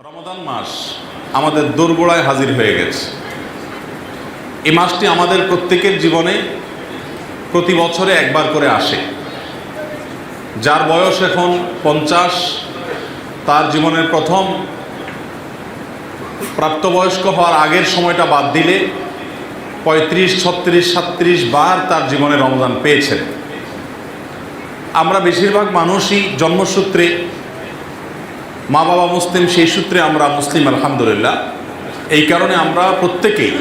রমাদান মাস আমাদের দোরগোড়ায় হাজির হয়ে গেছে। এই মাসটি আমাদের প্রত্যেকের জীবনে প্রতি বছরে একবার করে আসে। যার বয়স এখন 50, তার জীবনের প্রথম প্রাপ্তবয়স্ক হওয়ার আগের সময়টা বাদ দিলে 35, 36, 37 বার তার জীবনে রমজান পেয়েছেন। আমরা বেশিরভাগ মানুষই জন্মসূত্রে মা বাবা মুসলিম, সেই সূত্রে আমরা মুসলিম আলহামদুলিল্লাহ। এই কারণে আমরা প্রত্যেকেই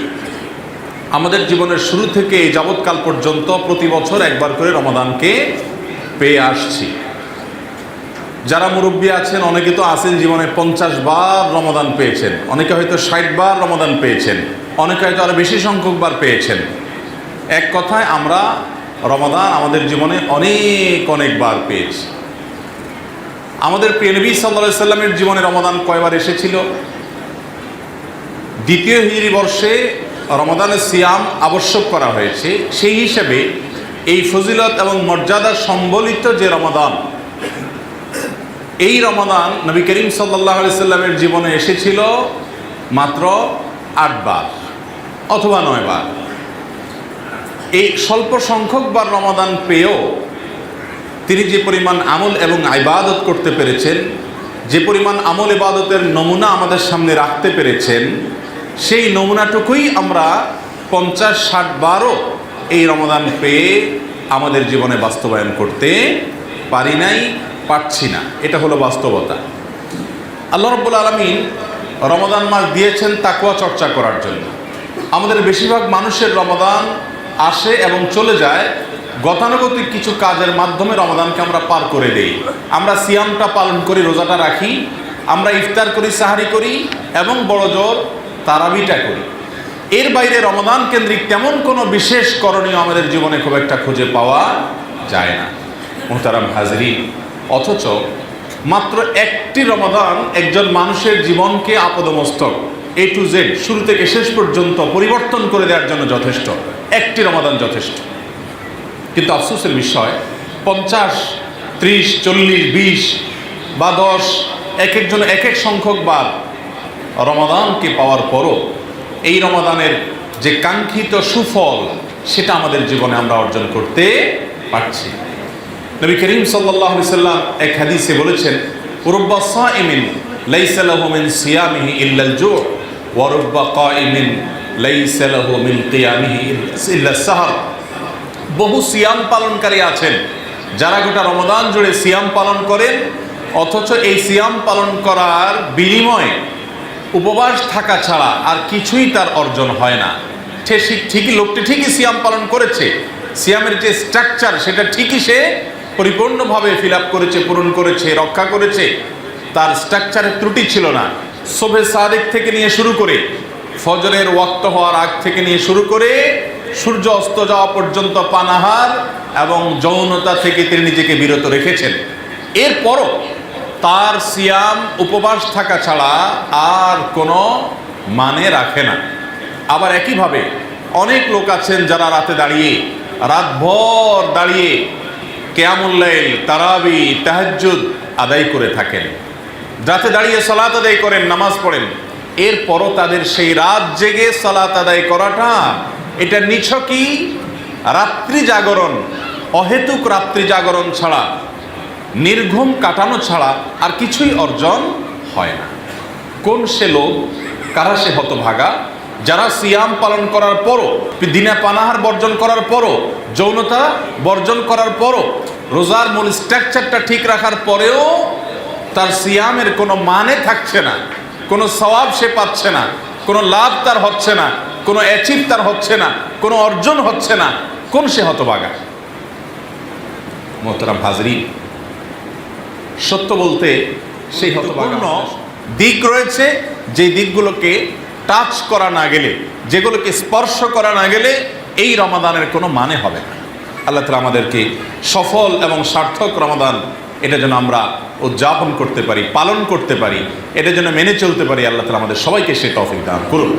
আমাদের জীবনের শুরু থেকে এই যাবৎকাল পর্যন্ত প্রতি বছর একবার করে রমাদানকে পেয়ে আসছি। যারা মুরব্বী আছেন অনেকে তো আছেন জীবনে 50 বার রমাদান পেয়েছেন, অনেকে হয়তো 60 বার রমাদান পেয়েছেন, অনেকে হয়তো আরও বেশি সংখ্যক বার পেয়েছেন। এক কথায় আমরা রমাদান আমাদের জীবনে অনেক বার পেয়েছি। আমাদের প্রিয় নবী সাল্লাল্লাহু আলাইহি সাল্লামের জীবনে রমাদান কয়বার এসেছিল? দ্বিতীয় হিজরি বর্ষে রমাদানের সিয়াম আবশ্যক করা হয়েছে। সেই হিসাবে এই ফজিলত এবং মর্যাদা সম্বলিত যে রমাদান, এই রমাদান নবী করিম সাল্লাল্লাহু আলাইহি সাল্লামের জীবনে এসেছিল মাত্র 8 বার অথবা 9 বার। এই স্বল্প সংখ্যক বার রমাদান পেয়েও তিনি যে পরিমাণ আমল এবং ইবাদত করতে পেরেছেন, যে পরিমাণ আমল ইবাদতের নমুনা আমাদের সামনে রাখতে পেরেছেন, সেই নমুনাটুকুই আমরা 50-60 বারও এই রমাদান পেয়ে আমাদের জীবনে বাস্তবায়ন করতে পারি নাই, পারছি না। এটা হলো বাস্তবতা। আল্লাহ রাব্বুল আলামিন রমাদান মাস দিয়েছেন তাকওয়া চর্চা করার জন্য। আমাদের বেশিরভাগ মানুষের রমাদান আসে এবং চলে যায় গতানুগতিক কিছু কাজের মাধ্যমে। রমাদানকে আমরা পার করে দেই। আমরা সিয়ামটা পালন করি, রোজাটা রাখি, আমরা ইফতার করি, সাহারি করি এবং বড় জোর তারাবিটা করি। এর বাইরে রমাদান কেন্দ্রিক তেমন কোনো বিশেষ করণীয় আমাদের জীবনে খুব একটা খুঁজে পাওয়া যায় না। মুহতারাম হাজরিন, অথচ মাত্র একটি রমাদান একজন মানুষের জীবনকে আপদমস্তক A to Z, শুরু থেকে শেষ পর্যন্ত পরিবর্তন করে দেওয়ার জন্য যথেষ্ট। একটি রমাদান যথেষ্ট। কিন্তু আফসোসের বিষয়, 50, 30, 40, 20 বা 10 এক একজন এক এক সংখ্যক বার রমাদানকে পাওয়ার পরও এই রমাদানের যে কাঙ্ক্ষিত সুফল, সেটা আমাদের জীবনে আমরা অর্জন করতে পারছি। নবী করিম সাল্লাল্লাহু আলাইহি সাল্লাম এক হাদিসে বলেছেন, রুব্বা সাইমিন লাইসা লাহু মিন সিয়ামিহি ইল্লাল জু' ওয়া রুব্বা কাইমিন লাইসা লাহু মিন কিয়ামিহি ইল্লাস সাহর। বহু সিয়াম পালনকারী আছেন যারা গোটা রমাদান জুড়ে সিয়াম পালন করেন, অথচ এই সিয়াম পালন করার বিনিময়ে উপবাস থাকা ছাড়া আর কিছুই তার অর্জন হয় না। ঠিকই লোকটি ঠিকই সিয়াম পালন করেছে, সিয়ামের যে স্ট্রাকচার সেটা ঠিকই সে পরিপূর্ণভাবে ফিল আপ করেছে, পূরণ করেছে, রক্ষা করেছে। তার স্ট্রাকচারের ত্রুটি ছিল না। সুবহে সাদিক থেকে নিয়ে শুরু করে ফজরের ওয়াক্ত হওয়ার আগ থেকে নিয়ে শুরু করে সূর্য অস্ত যাওয়া পর্যন্ত পানাহার এবং যৌনতা থেকে তিনি নিজেকে বিরত রেখেছেন। এরপরও তার সিয়াম উপবাস থাকা ছাড়া আর কোনো মানে রাখে না। আবার একইভাবে অনেক লোক আছেন যারা রাতে দাঁড়িয়ে, রাতভর দাঁড়িয়ে কিয়ামুল লাইল, তারাবি, তাহাজ্জুদ আদায় করে থাকেন। রাতে দাঁড়িয়ে সালাত আদায় করেন, নামাজ পড়েন। এরপরও তাদের সেই রাত জেগে সালাত আদায় করাটা, এটা নিছকই রাত্রি জাগরণ, অহেতুক রাত্রি জাগরণ ছাড়া, নির্ঘুম কাটানো ছাড়া আর কিছুই অর্জন হয় না। কোন সে লোক, কারা সে হতভাগা যারা সিয়াম পালন করার পরও, দিনে পানাহার বর্জন করার পরও, যৌনতা বর্জন করার পরও, রোজার মূল স্ট্রাকচারটা ঠিক রাখার পরেও তার সিয়ামের কোনো মানে থাকছে না, কোনো সওয়াব সে পাচ্ছে না, কোনো লাভ তার হচ্ছে না, কোনো অ্যাচিভ তার হচ্ছে না, কোনো অর্জন হচ্ছে না। কোন সে হতভাগা? মোহতারাম হাজরিন, সত্য বলতে সেই হতভাগা দিক রয়েছে, যে দিকগুলোকে টাচ করা না গেলে, যেগুলোকে স্পর্শ করা না গেলে এই রমাদানের কোনো মানে হবে না। আল্লাহ তাআলা আমাদেরকে সফল এবং সার্থক রমাদান এটা যেন আমরা উদযাপন করতে পারি, পালন করতে পারি, এটা যেন মেনে চলতে পারি। আল্লাহ তাআলা আমাদের সবাইকে সে তৌফিক দান করুন।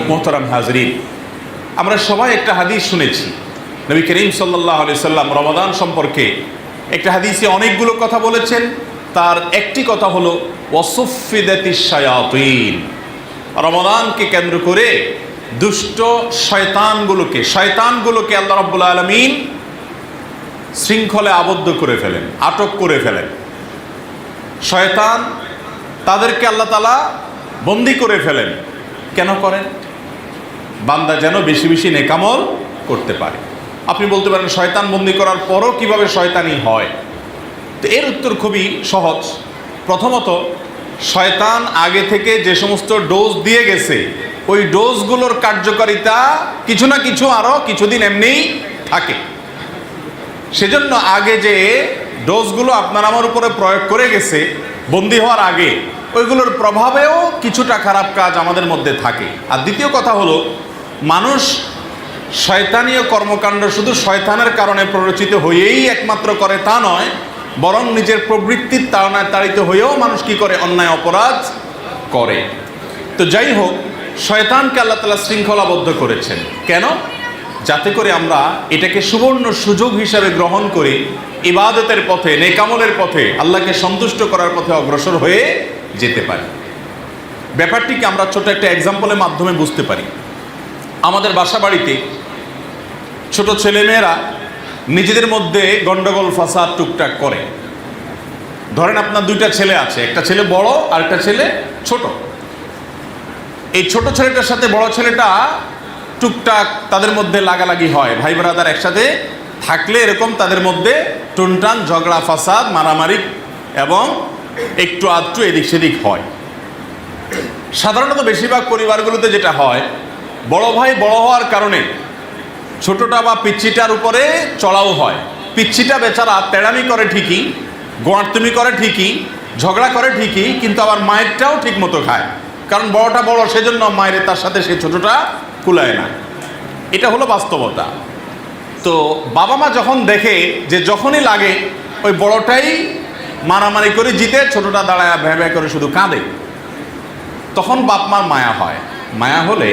মুহতারাম হাজরিন, আমরা সবাই একটা হাদিস শুনেছি। নবী করিম সাল্লাল্লাহু আলাইহি সাল্লাম রমাদান সম্পর্কে একটা হাদিসে অনেকগুলো কথা বলেছেন। তার একটি কথা হলো ওয়াসুফিদাতিশ শায়াতিন, রমাদানকে কেন্দ্র করে দুষ্ট শয়তানগুলোকে আল্লাহ রাব্বুল আলামিন শৃঙ্খলে আবদ্ধ করে ফেলেন, আটক করে ফেলেন। শয়তান তাদেরকে আল্লাহ তাআলা বন্দী করে ফেলেন। কেন করেন? বান্দা যেন বেশি বেশি নেকামল করতে পারে। আপনি বলতে পারেন শয়তান বন্দী করার পরও কিভাবে শয়তানি হয়? তো এর উত্তর খুবই সহজ। প্রথমত, শয়তান আগে থেকে যে সমস্ত ডোজ দিয়ে গেছে ওই ডোজগুলোর কার্যকারিতা কিছু না কিছু আরও কিছুদিন এমনিই থাকে। সেজন্য আগে যে ডোজগুলো আপনার আমার উপরে প্রয়োগ করে গেছে বন্দী হওয়ার আগে, ওইগুলোর প্রভাবেও কিছুটা খারাপ কাজ আমাদের মধ্যে থাকে। আর দ্বিতীয় কথা হলো, মানুষ শয়তানীয় কর্মকাণ্ড শুধু শয়তানের কারণে প্ররোচিত হয়েই একমাত্র করে তা নয়, বরং নিজের প্রবৃত্তির তাড়নায় তাড়িত হয়েও মানুষ কি করে? অন্যায় অপরাধ করে। তো যাই হোক, শয়তানকে আল্লাহ তাআলা শৃঙ্খলাবদ্ধ করেছেন। কেন? যাতে করে আমরা এটাকে সুবর্ণ সুযোগ হিসাবে গ্রহণ করে ইবাদতের পথে, নেকামলের পথে, আল্লাহকে সন্তুষ্ট করার পথে অগ্রসর হয়ে যেতে পারি। ব্যাপারটিকে আমরা ছোট একটা এক্সাম্পলের মাধ্যমে বুঝতে পারি। আমাদের বাসা বাড়িতে ছোট ছেলেমেয়েরা নিজেদের মধ্যে গন্ডগোল ফাসাদ টুকটাক করে। ধরেন আপনার দুইটা ছেলে আছে, একটা ছেলে বড় আর একটা ছেলে ছোট। এই ছোট ছেলেটার সাথে বড় ছেলেটা টুকটাক তাদের মধ্যে লাগালাগি হয়। ভাই ব্রাদার একসাথে থাকলে এরকম তাদের মধ্যে টুনটান, ঝগড়া, ফাসাদ, মারামারি এবং একটু আধটু এদিক সেদিক হয়। সাধারণত বেশিরভাগ পরিবারগুলোতে যেটা হয়, বড় ভাই বড় হওয়ার কারণে ছোটটা বা পিচ্ছিটার উপরে চড়াও হয়। পিচ্ছিটা বেচারা তেড়ামি করে ঠিকই, গোয়ার্তুমি করে ঠিকই, ঝগড়া করে ঠিকই, কিন্তু আবার মায়েরটাও ঠিক মতো খায়। কারণ বড়টা বড়, সেজন্য মায়ের তার সাথে সে ছোটটা কুলায় না। এটা হলো বাস্তবতা। তো বাবা মা যখন দেখে যে যখনই লাগে ওই বড়টাই মারামারি করে জিতে, ছোটটা দাঁড়ায় ভ্যাঁ ভ্যাঁ করে শুধু কাঁদে, তখন বাপ মার মায়া হয়। মায়া হলে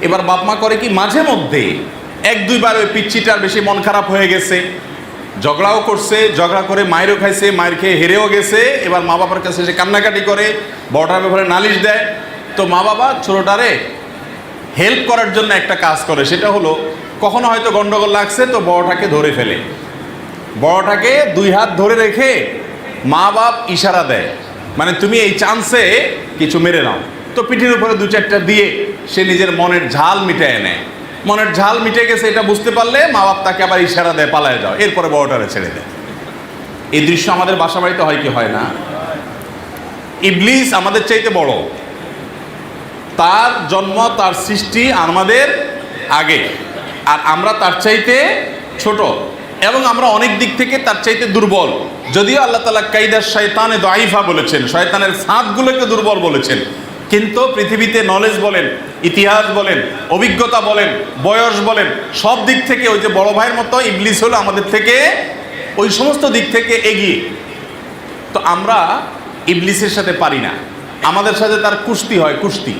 এবার বাপ মা করে কি, মাঝে মধ্যে এক দুইবার ওই পিচ্ছিটার বেশি মন খারাপ হয়ে গেছে, ঝগড়াও করছে, ঝগড়া করে মায়েরও খাইছে, মায়ের খেয়ে হেরেও গেছে, এবার মা বাবার কাছে সে কান্নাকাটি করে, বড়টার ব্যাপারে নালিশ দেয়। তো মা বাবা ছোটটারে হেল্প করার জন্য একটা কাজ করে, সেটা হলো কখনো হয়তো গন্ডগোল লাগছে তো বড়টাকে ধরে ফেলে, বড়টাকে দুই হাত ধরে রেখে মা বাপ ইশারা দেয়, মানে তুমি এই চান্সে কিছু মেরে নাও। তো পিঠের উপরে দু চারটা দিয়ে সে নিজের মনের ঝাল মিটায় নেয়। মনের ঝাল মিটে গেছে এটা বুঝতে পারলে মা বাপ তাকে আবার ইশারা দেয় পালায় যাও, এরপরে বড়টারে ছেড়ে দেয়। এই দৃশ্য আমাদের বাসা বাড়িতে হয় কি হয় না? ইবলিস আমাদের চাইতে বড়, তার জন্ম, তার সৃষ্টি আমাদের আগে, আর আমরা তার চাইতে ছোট এবং আমরা অনেক দিক থেকে তার চাইতে দুর্বল। যদিও আল্লাহ তাআলা কাইদার শয়তানে দাইফা বলেছেন, শয়তানের ফাঁদগুলোকে দুর্বল বলেছেন, কিন্তু পৃথিবীতে নলেজ বলেন, ইতিহাস বলেন, অভিজ্ঞতা বলেন, বয়স বলেন, সব দিক থেকে ওই যে বড় ভাইয়ের মতো ইবলিস হলো আমাদের থেকে ওই সমস্ত দিক থেকে এগিয়ে। তো আমরা ইবলিসের সাথে পারি না, আমাদের সাথে তার কুস্তি হয়, কুস্তি।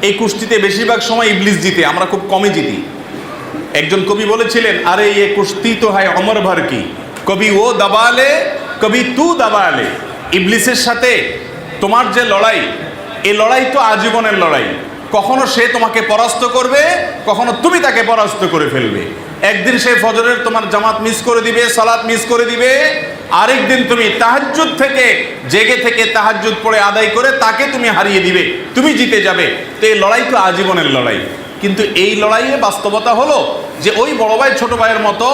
এই কুস্তিতে বেশিরভাগ সময় ইবলিস জিতে, আমরা খুব কমই জিতি। একজন কবি বলেছিলেন, আরে ये কুস্তি তো হয় অমর ভর কি, কবি ও দাবালে কবি তু দাবালে। ইবলিসের সাথে তোমার যে লড়াই, এই লড়াই তো আজীবনের লড়াই। কখনো সে তোমাকে পরাস্ত করবে, কখনো তুমি তাকে পরাস্ত করে ফেলবে। একদিন সে ফজরের তোমার জামাত মিস করে দিবে, সালাত মিস করে দিবে, আরেকদিন তুমি তাহাজ্জুদ থেকে জেগে থেকে তাহাজ্জুদ পড়ে আদায় করে তাকে তুমি হারিয়ে দিবে, তুমি জিতে যাবে। তো এই লড়াই তো আজীবনের লড়াই। কিন্তু এই লড়াইয়ে বাস্তবতা হলো যে ওই বড় ভাই ছোট ভাইয়ের মতো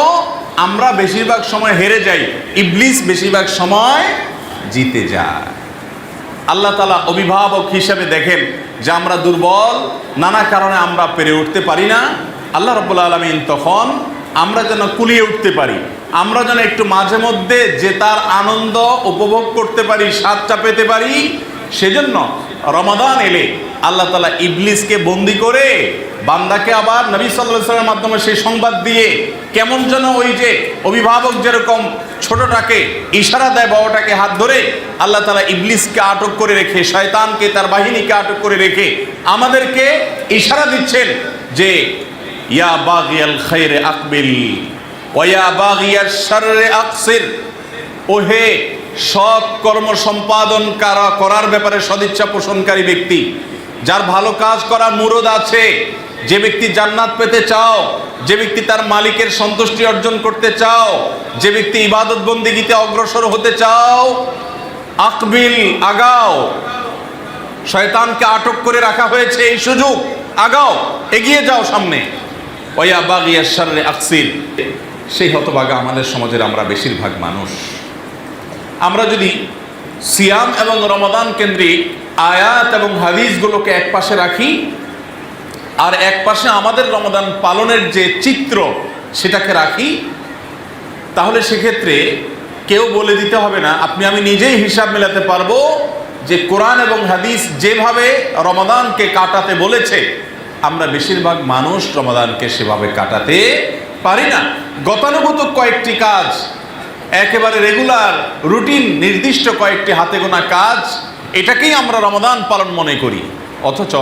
আমরা বেশিরভাগ সময় হেরে যাই, ইবলিস বেশিরভাগ সময় জিতে যায়। আল্লাহ তাআলা অভিভাবক হিসেবে দেখেন যে আমরা দুর্বল, নানা কারণে আমরা পেরে উঠতে পারি না। আল্লাহ রাব্বুল আলামিন তখন আমরা যেন কুলিয়ে উঠতে পারি, আমরা যেন একটু মাঝে মধ্যে যে তার আনন্দ উপভোগ করতে পারি, স্বাদটা পেতে পারি, সেজন্য রমাদান এলে আল্লাহ তাআলা ইবলিসকে বন্দি করে বান্দাকে আবার নবী সাল্লাল্লাহু আলাইহি ওয়াসাল্লামের মাধ্যমে সেই সংবাদ দিয়ে, কেমন যেন ওই যে অভিভাবক যেরকম ছোটটাকে ইশারা দেয় বড়টাকে হাত ধরে, আল্লাহ তাআলা ইবলিসকে আটক করে রেখে, শয়তানকে তার বাহিনীকে আটক করে রেখে আমাদেরকে ইশারা দিচ্ছেন যে ইয়া বাগিয়াল খায়রে আকবিল ওয়া ইয়া বাগিয়াশ শাররে আকসির। ও হে সৎ কর্ম সম্পাদন করার ব্যাপারে সদিচ্ছা পোষণকারী ব্যক্তি, যার ভালো কাজ করা মুরদ আছে, যে ব্যক্তি জান্নাত পেতে চাও, যে ব্যক্তি তার মালিকের সন্তুষ্টি অর্জন করতে চাও, যে ব্যক্তি ইবাদত বন্দিগিতে অগ্রসর হতে চাও, আকবিল, আগাও। শয়তানকে আটক করে রাখা হয়েছে এই সুযোগ, আগাও, এগিয়ে যাও সামনে। ওয়া বাগিয়াশ শাররি আকসির। সেই হতভাগা আমাদের সমাজের আমরা বেশিরভাগ মানুষ। আমরা যদি সিয়াম এবং রমাদান কেন্দ্রিক আয়াত এবং হাদিসগুলোকে এক পাশে রাখি, আর এক পাশে আমাদের রমাদান পালনের যে চিত্র সেটাকে রাখি, তাহলে সেক্ষেত্রে কেউ বলে দিতে হবে না, আপনি আমি নিজেই হিসাব মেলাতে পারবো যে কোরআন এবং হাদিস যেভাবে রমাদানকে কাটাতে বলেছে, আমরা বেশিরভাগ মানুষ রমাদানকে সেভাবে কাটাতে পারি না। গতানুগত কয়েকটি কাজ, একেবারে রেগুলার রুটিন নির্দিষ্ট কয়েকটি হাতে গোনা কাজ, এটাকেই আমরা রমাদান পালন মনে করি। অথচ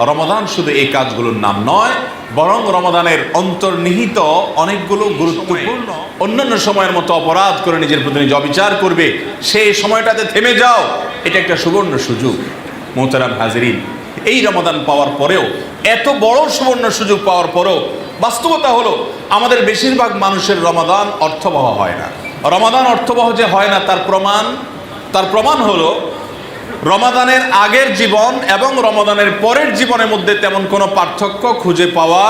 রমাদান শুধু এই কাজগুলোর নাম নয়, বরং রমাদানের অন্তর্নিহিত অনেকগুলো গুরুত্বপূর্ণ অন্যান্য সময়ের মতো অপরাধ করে নিজের প্রতি নিজে অবিচার করবে, সেই সময়টাতে থেমে যাও। এটা একটা সুবর্ণ সুযোগ। মোহতারাম হাজিরিন, এই রমাদান পাওয়ার পরেও, এত বড় সুবর্ণ সুযোগ পাওয়ার পরেও বাস্তবতা হলো আমাদের বেশিরভাগ মানুষের রমাদান অর্থবহ হয় না। রমাদান অর্থবহ যে হয় না তার প্রমাণ হলো রমাদানের আগের জীবন এবং রমাদানের পরের জীবনের মধ্যে তেমন কোনো পার্থক্য খুঁজে পাওয়া।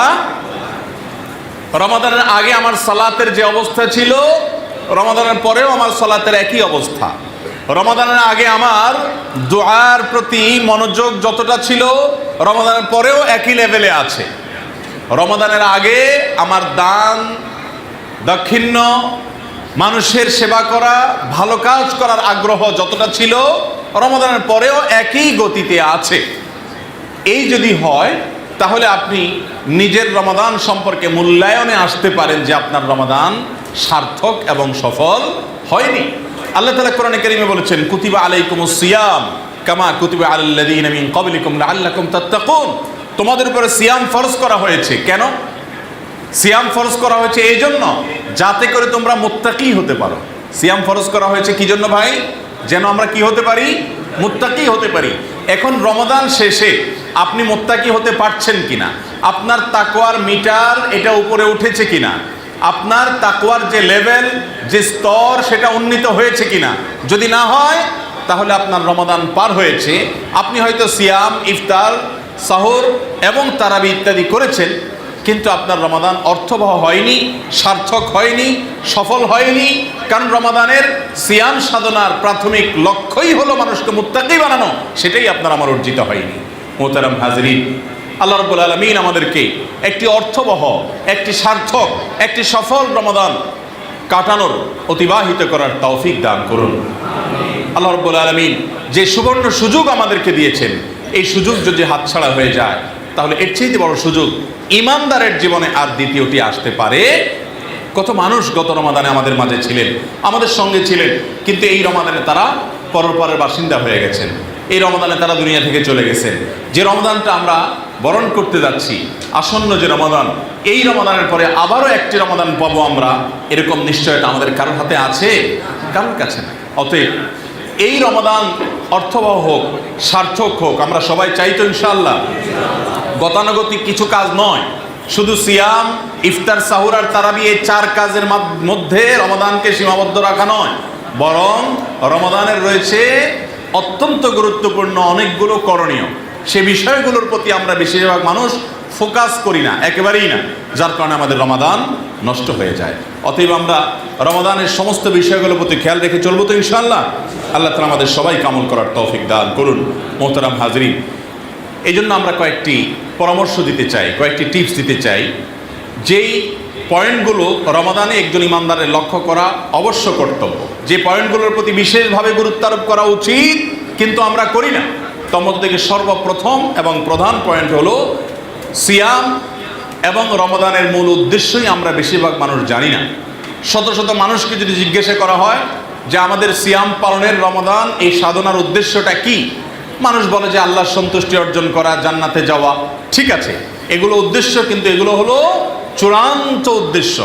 রমাদানের আগে আমার সালাতের যে অবস্থা ছিল, রমাদানের পরেও আমার সালাতের একই অবস্থা। রমাদানের আগে আমার দোয়ার প্রতি মনোযোগ যতটা ছিল, রমাদানের পরেও একই লেভেলে আছে। রমাদানের আগে আমার দান, দাক্ষিণ্য, মানুষের সেবা করা, ভালো কাজ করার আগ্রহ যতটা ছিল, রমাদানের পরেও একই গতিতে আছে। এই যদি হয়, তাহলে আপনি নিজের রমাদান সম্পর্কে মূল্যায়নে আসতে পারেন যে আপনার রমাদান সার্থক এবং সফল হয়নি। আল্লাহ তাআলা কোরআনে কারীমে বলেছেন, কুতিবা আলাইকুমুস সিয়াম কামা কুতিবা আলাল লাযীনা মিন ক্বাবলিকুম লাআল্লাকুম তাত্তাকুন। তোমাদের উপরে সিয়াম ফরজ করা হয়েছে। কেন সিয়াম ফরজ করা হয়েছে? এই জন্য যাতে করে তোমরা মুত্তাকি হতে পারো। সিয়াম ফরজ করা হয়েছে কি জন্য ভাই? যেন আমরা কি হতে পারি? মুত্তাকি হতে পারি। এখন রমাদান শেষে আপনি মুত্তাকি হতে পারছেন কিনা, আপনার তাকওয়ার মিটার এটা উপরে উঠেছে কিনা, আপনার তাকওয়ার যে লেভেল, যে স্তর, সেটা উন্নীত হয়েছে কিনা, যদি না হয় তাহলে আপনার রমাদান পার হয়েছে। আপনি হয়তো সিয়াম, ইফতার, সাহর এবং তারাবি ইত্যাদি করেছেন, কিন্তু আপনার রমাদান অর্থবহ হয়নি, সার্থক হয়নি, সফল হয়নি। কারণ রমাদানের সিয়াম সাধনার প্রাথমিক লক্ষ্যই হলো মানুষকে মুত্তাকি বানানো, সেটাই আপনার আমার অর্জিত হয়নি। মোহতারাম হাজরিন, আল্লাহ রাব্বুল আলামিন আমাদেরকে একটি অর্থবহ, একটি সার্থক, একটি সফল রমাদান কাটানোর, অতিবাহিত করার তৌফিক দান করুন। আল্লাহ রাব্বুল আলামিন যে সুবর্ণ সুযোগ আমাদেরকে দিয়েছেন, এই সুযোগ যদি হাতছাড়া হয়ে যায়, তাহলে এর চেয়ে বড় সুযোগ ইমানদারের জীবনে আর দ্বিতীয়টি আসতে পারে। কত মানুষ গত রমাদানে আমাদের মাঝে ছিলেন, আমাদের সঙ্গে ছিলেন, কিন্তু এই রমাদানে তারা পরপারের বাসিন্দা হয়ে গেছেন। এই রমাদানে তারা দুনিয়া থেকে চলে গেছেন। যে রমাদানটা আমরা বরণ করতে যাচ্ছি, আসন্ন যে রমাদান, এই রমাদানের পরে আবারও একটি রমাদান পাবো আমরা, এরকম নিশ্চয়তা আমাদের কারোর হাতে আছে? কারোর কাছে না। অতএব এই রমাদান অর্থবহ হোক, সার্থক হোক, আমরা সবাই চাই তো ইনশাআল্লাহ। গতানুগতিক কিছু কাজ নয়, শুধু সিয়াম, ইফতার, সাহুর আর তারাবি, এই চার কাজের মধ্যে রমাদানকে সীমাবদ্ধ রাখা নয়, বরং রমাদানের রয়েছে অত্যন্ত গুরুত্বপূর্ণ অনেকগুলো করণীয়। সে বিষয়গুলোর প্রতি আমরা বেশিরভাগ মানুষ ফোকাস করি না, একেবারেই না, যার কারণে আমাদের রমাদান নষ্ট হয়ে যায়। অতএব আমরা রমাদানের সমস্ত বিষয়গুলোর প্রতি খেয়াল রেখে চলবো তো ইনশাআল্লাহ। আল্লাহ তাআলা আমাদের সবাইকে আমল করার তৌফিক দান করুন। মোহতারাম হাজরিন, এই জন্য আমরা কয়েকটি পরামর্শ দিতে চাই, কয়েকটি টিপস দিতে চাই, যেই পয়েন্টগুলো রমাদানে একজন ইমানদারের লক্ষ্য করা অবশ্য কর্তব্য, যে পয়েন্টগুলোর প্রতি বিশেষভাবে গুরুত্ব আরোপ করা উচিত কিন্তু আমরা করি না। তন্মধ্য থেকে সর্বপ্রথম এবং প্রধান পয়েন্ট হলো সিয়াম এবং রমাদানের মূল উদ্দেশ্যই আমরা বেশিরভাগ মানুষ জানি না। শত শত মানুষকে যদি জিজ্ঞাসা করা হয় যে আমাদের সিয়াম পালনের, রমাদান এই সাধনার উদ্দেশ্যটা কি, মানুষ বলে যে আল্লাহর সন্তুষ্টি অর্জন করা, জান্নাতে যাওয়া। ঠিক আছে, এগুলো উদ্দেশ্য, কিন্তু এগুলো হলো চূড়ান্ত উদ্দেশ্য।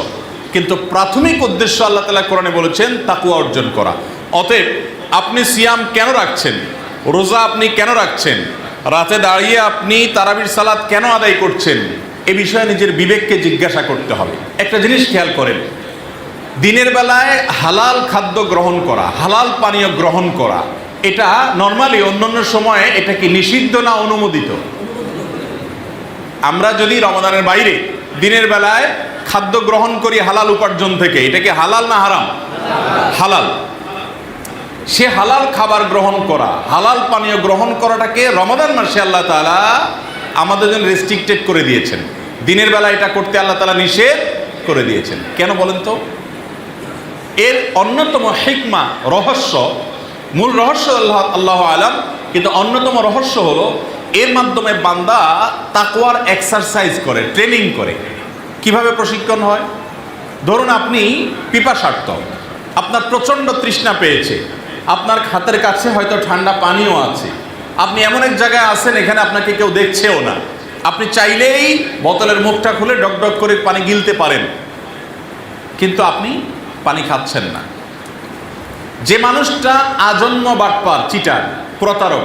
কিন্তু প্রাথমিক উদ্দেশ্য আল্লাহ তাআলা কোরআনে বলেছেন তাকওয়া অর্জন করা। অতএব আপনি সিয়াম কেন রাখছেন, রোজা আপনি কেন রাখছেন, রাতে দাঁড়িয়ে আপনি তারাবির সালাত কেন আদায় করছেন, এ বিষয়ে নিজের বিবেককে জিজ্ঞাসা করতে হবে। একটা জিনিস খেয়াল করেন, দিনের বেলায় হালাল খাদ্য গ্রহণ করা, হালাল পানীয় গ্রহণ করা, এটা নর্মালি অন্যান্য সময়ে এটা কি নিষিদ্ধ না অনুমোদিত? আমরা যদি রমাদানের বাইরে দিনের বেলায় খাদ্য গ্রহণ করি হালাল উপার্জন থেকে, এটা কি হালাল না হারাম? হালাল। সে হালাল খাবার গ্রহণ করা, হালাল পানীয় গ্রহণ করাটাকে রমাদান মাসে আল্লাহ তাআলা আমাদের জন্য রেস্ট্রিক্টেড করে দিয়েছেন। দিনের বেলা এটা করতে আল্লাহ তাআলা নিষেধ করে দিয়েছেন। কেন বলেন তো? এর অন্যতম হিকমা, রহস্য, মূল রহস্য আল্লাহ আলাম, কিন্তু অন্যতম রহস্য হলো এর মাধ্যমে বান্দা তাকওয়ার এক্সারসাইজ করে, ট্রেনিং করে। কিভাবে প্রশিক্ষণ হয়? ধরুন আপনি পিপাসার্ত, আপনার প্রচণ্ড তৃষ্ণা পেয়েছে, আপনার হাতের কাছে হয়তো ঠান্ডা পানিও আছে, আপনি এমন এক জায়গায় আছেন এখানে আপনাকে কেউ দেখছেও না, আপনি চাইলেই বোতলের মুখটা খুলে ডক করে পানি গিলতে পারেন, কিন্তু আপনি পানি খাচ্ছেন না। যে মানুষটা আজন্ম বাটপার, চিটার, প্রতারক,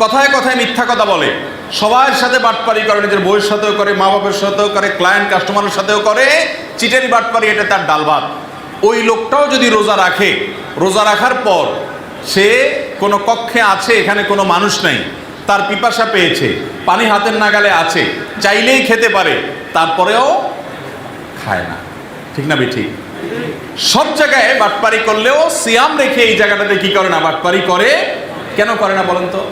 কথায় কথায় মিথ্যা কথা বলে, সবার সাথে বাটপারি করে, নিজের বউয়ের সাথেও করে, মা বাপের সাথেও করে, ক্লায়েন্ট কাস্টমারের সাথেও করে, চিটারি বাটপারি, এটা তার ডালভাত। ওই লোকটাও যদি রোজা রাখে, রোজা রাখার পর সে কোনো কক্ষে আছে, এখানে কোনো মানুষ নাই, তার পিপাসা পেয়েছে, পানি হাতের নাগালে আছে, চাইলেই খেতে পারে, তারপরেও খায় না। ঠিক না ঠিক? সব জায়গায় বাটপারি করলেও সিয়াম রেখে এই জায়গাটাতে কি করে না? বাটপারি করে। কেন করে না বলেন তো?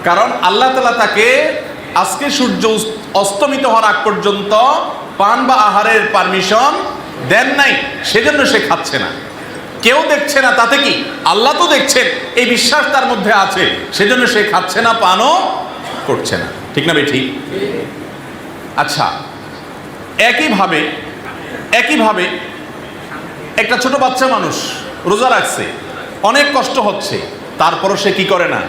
কারণ আল্লাহ তাআলা তাকে আজকে সূর্য অস্তমিত হওয়ার আগ পর্যন্ত পান বা আহারের পারমিশন দেন নাই, সেজন্য সে খাচ্ছে না। কেউ দেখছে না, তাতে কি? আল্লাহ তো দেখছেন, এই বিশ্বাস তার মধ্যে আছে, সেজন্য সে খাচ্ছে না, পানও করছে না। ঠিক না ঠিক? আচ্ছা, একইভাবে একটা ছোট বাচ্চা মানুষ রোজা রাখছে, অনেক কষ্ট হচ্ছে, তারপরও সে কি করে না?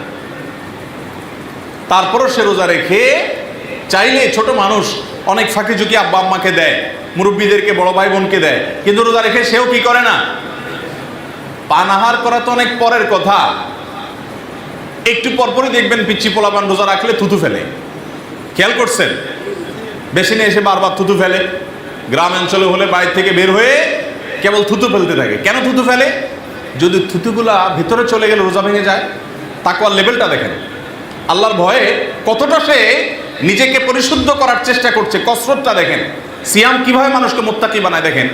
তারপরও সে রোজা রেখে, চাইলে ছোট মানুষ অনেক ফাঁকি ঝুঁকি আব্বা আম্মাকে দেয়, মুরব্বীদেরকে, বড় ভাই বোনকে দেয়, কিন্তু রোজা রেখে সেও কি করে না? পানাহার করা তো অনেক পরের কথা, একটু পরপরই দেখবেন পিচ্চি পোলাপান রোজা রাখলে থুতু ফেলে। খেয়াল করছেন? বেসিনে এসে বারবার থুতু ফেলে। গ্রাম অঞ্চলে হলে বাইরে থেকে বের হয়ে কেবল থুতু ফেলতে থাকে। কেন থুতু ফেলে? যদি থুতুগুলা ভিতরে চলে গেলে রোজা ভেঙে যায়। তাকওয়ার লেভেলটা দেখেন, আল্লাহর ভয়ে কতটা সে নিজেকে পরিশুদ্ধ করার চেষ্টা করছে, কসরতটা দেখেন। সিয়াম কিভাবে মানুষকে মুত্তাকি বানায় দেখেন,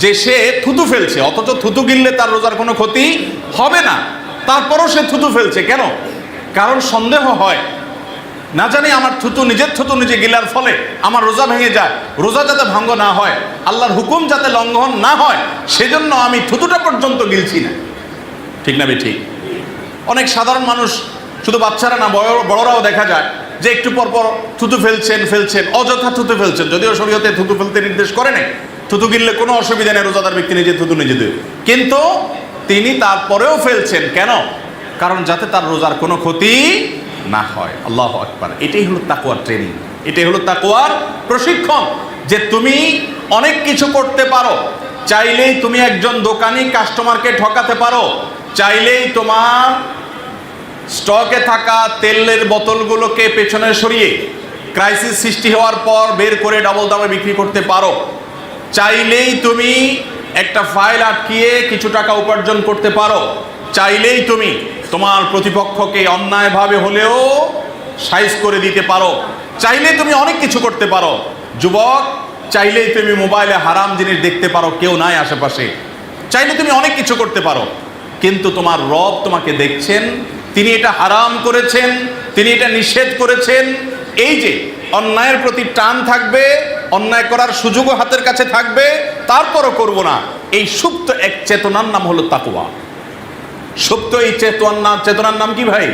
যে সে থুতু ফেলছে, অথচ থুতু গিললে তার রোজার কোনো ক্ষতি হবে না, তারপরও সে থুতু ফেলছে। কেন? কারণ সন্দেহ হয়, না জানি আমার থুতু, নিজের থুতু নিজে গিলার ফলে আমার রোজা ভেঙে যায়, রোজা যাতে ভঙ্গ না হয়, আল্লাহর হুকুম যাতে লঙ্ঘন না হয়, সেজন্য আমি থুতুটা পর্যন্ত গিলছি না। ঠিক না ঠিক? অনেক সাধারণ মানুষ, শুধু বাচ্চারা না, বড়রাও দেখা যায় যে একটু পরপর থুতু ফেলছেন, অযথা থুতু ফেলছেন, যদিও শরীয়তে থুতু ফেলতে নির্দেশ করে নাই, থুতু গিললে কোনো অসুবিধা নেই, রোজাদার ব্যক্তি নিজে থুতু নিজে দেবে, কিন্তু তিনি তারপরেও ফেলছেন। কেন? কারণ যাতে তার রোজার কোনো ক্ষতি না হয়। আল্লাহু আকবার। এটাই হলো তাকওয়ার ট্রেনিং, এটাই হলো তাকওয়ার প্রশিক্ষণ, যে তুমি অনেক কিছু করতে পারো। চাইলেই তুমি একজন দোকানি কাস্টমারকে ঠকাতে পারো, চাইলেই তোমার স্টকে থাকা তেলের বোতলগুলোকে পেছনে সরিয়ে ক্রাইসিস সৃষ্টি হওয়ার পর বের করে ডাবল দামে বিক্রি করতে পারো, চাইলেই তুমি একটা ফাইল আটকিয়ে কিছু টাকা উপার্জন করতে পারো, চাইলেই তুমি তোমার প্রতিপক্ষকে অন্যায়ভাবে হলেও সাইজ করে দিতে পারো, চাইলেই তুমি অনেক কিছু করতে পারো। যুবক, চাইলেই তুমি মোবাইলে হারাম জিনিস দেখতে পারো, কেউ নাই আশেপাশে, চাইলে তুমি অনেক কিছু করতে পারো, কিন্তু তোমার রব তোমাকে দেখছেন, তিনি এটা হারাম করেছেন, তিনি এটা নিষেধ করেছেন। এই যে অন্যায়ের প্রতি টান থাকবে, অন্যায় করার সুযোগও হাতের কাছে থাকবে, তারপরও করব না, এই সুপ্ত এক চেতনার নাম হলো তাকওয়া। সুপ্ত এই চেতনার নাম কি ভাই?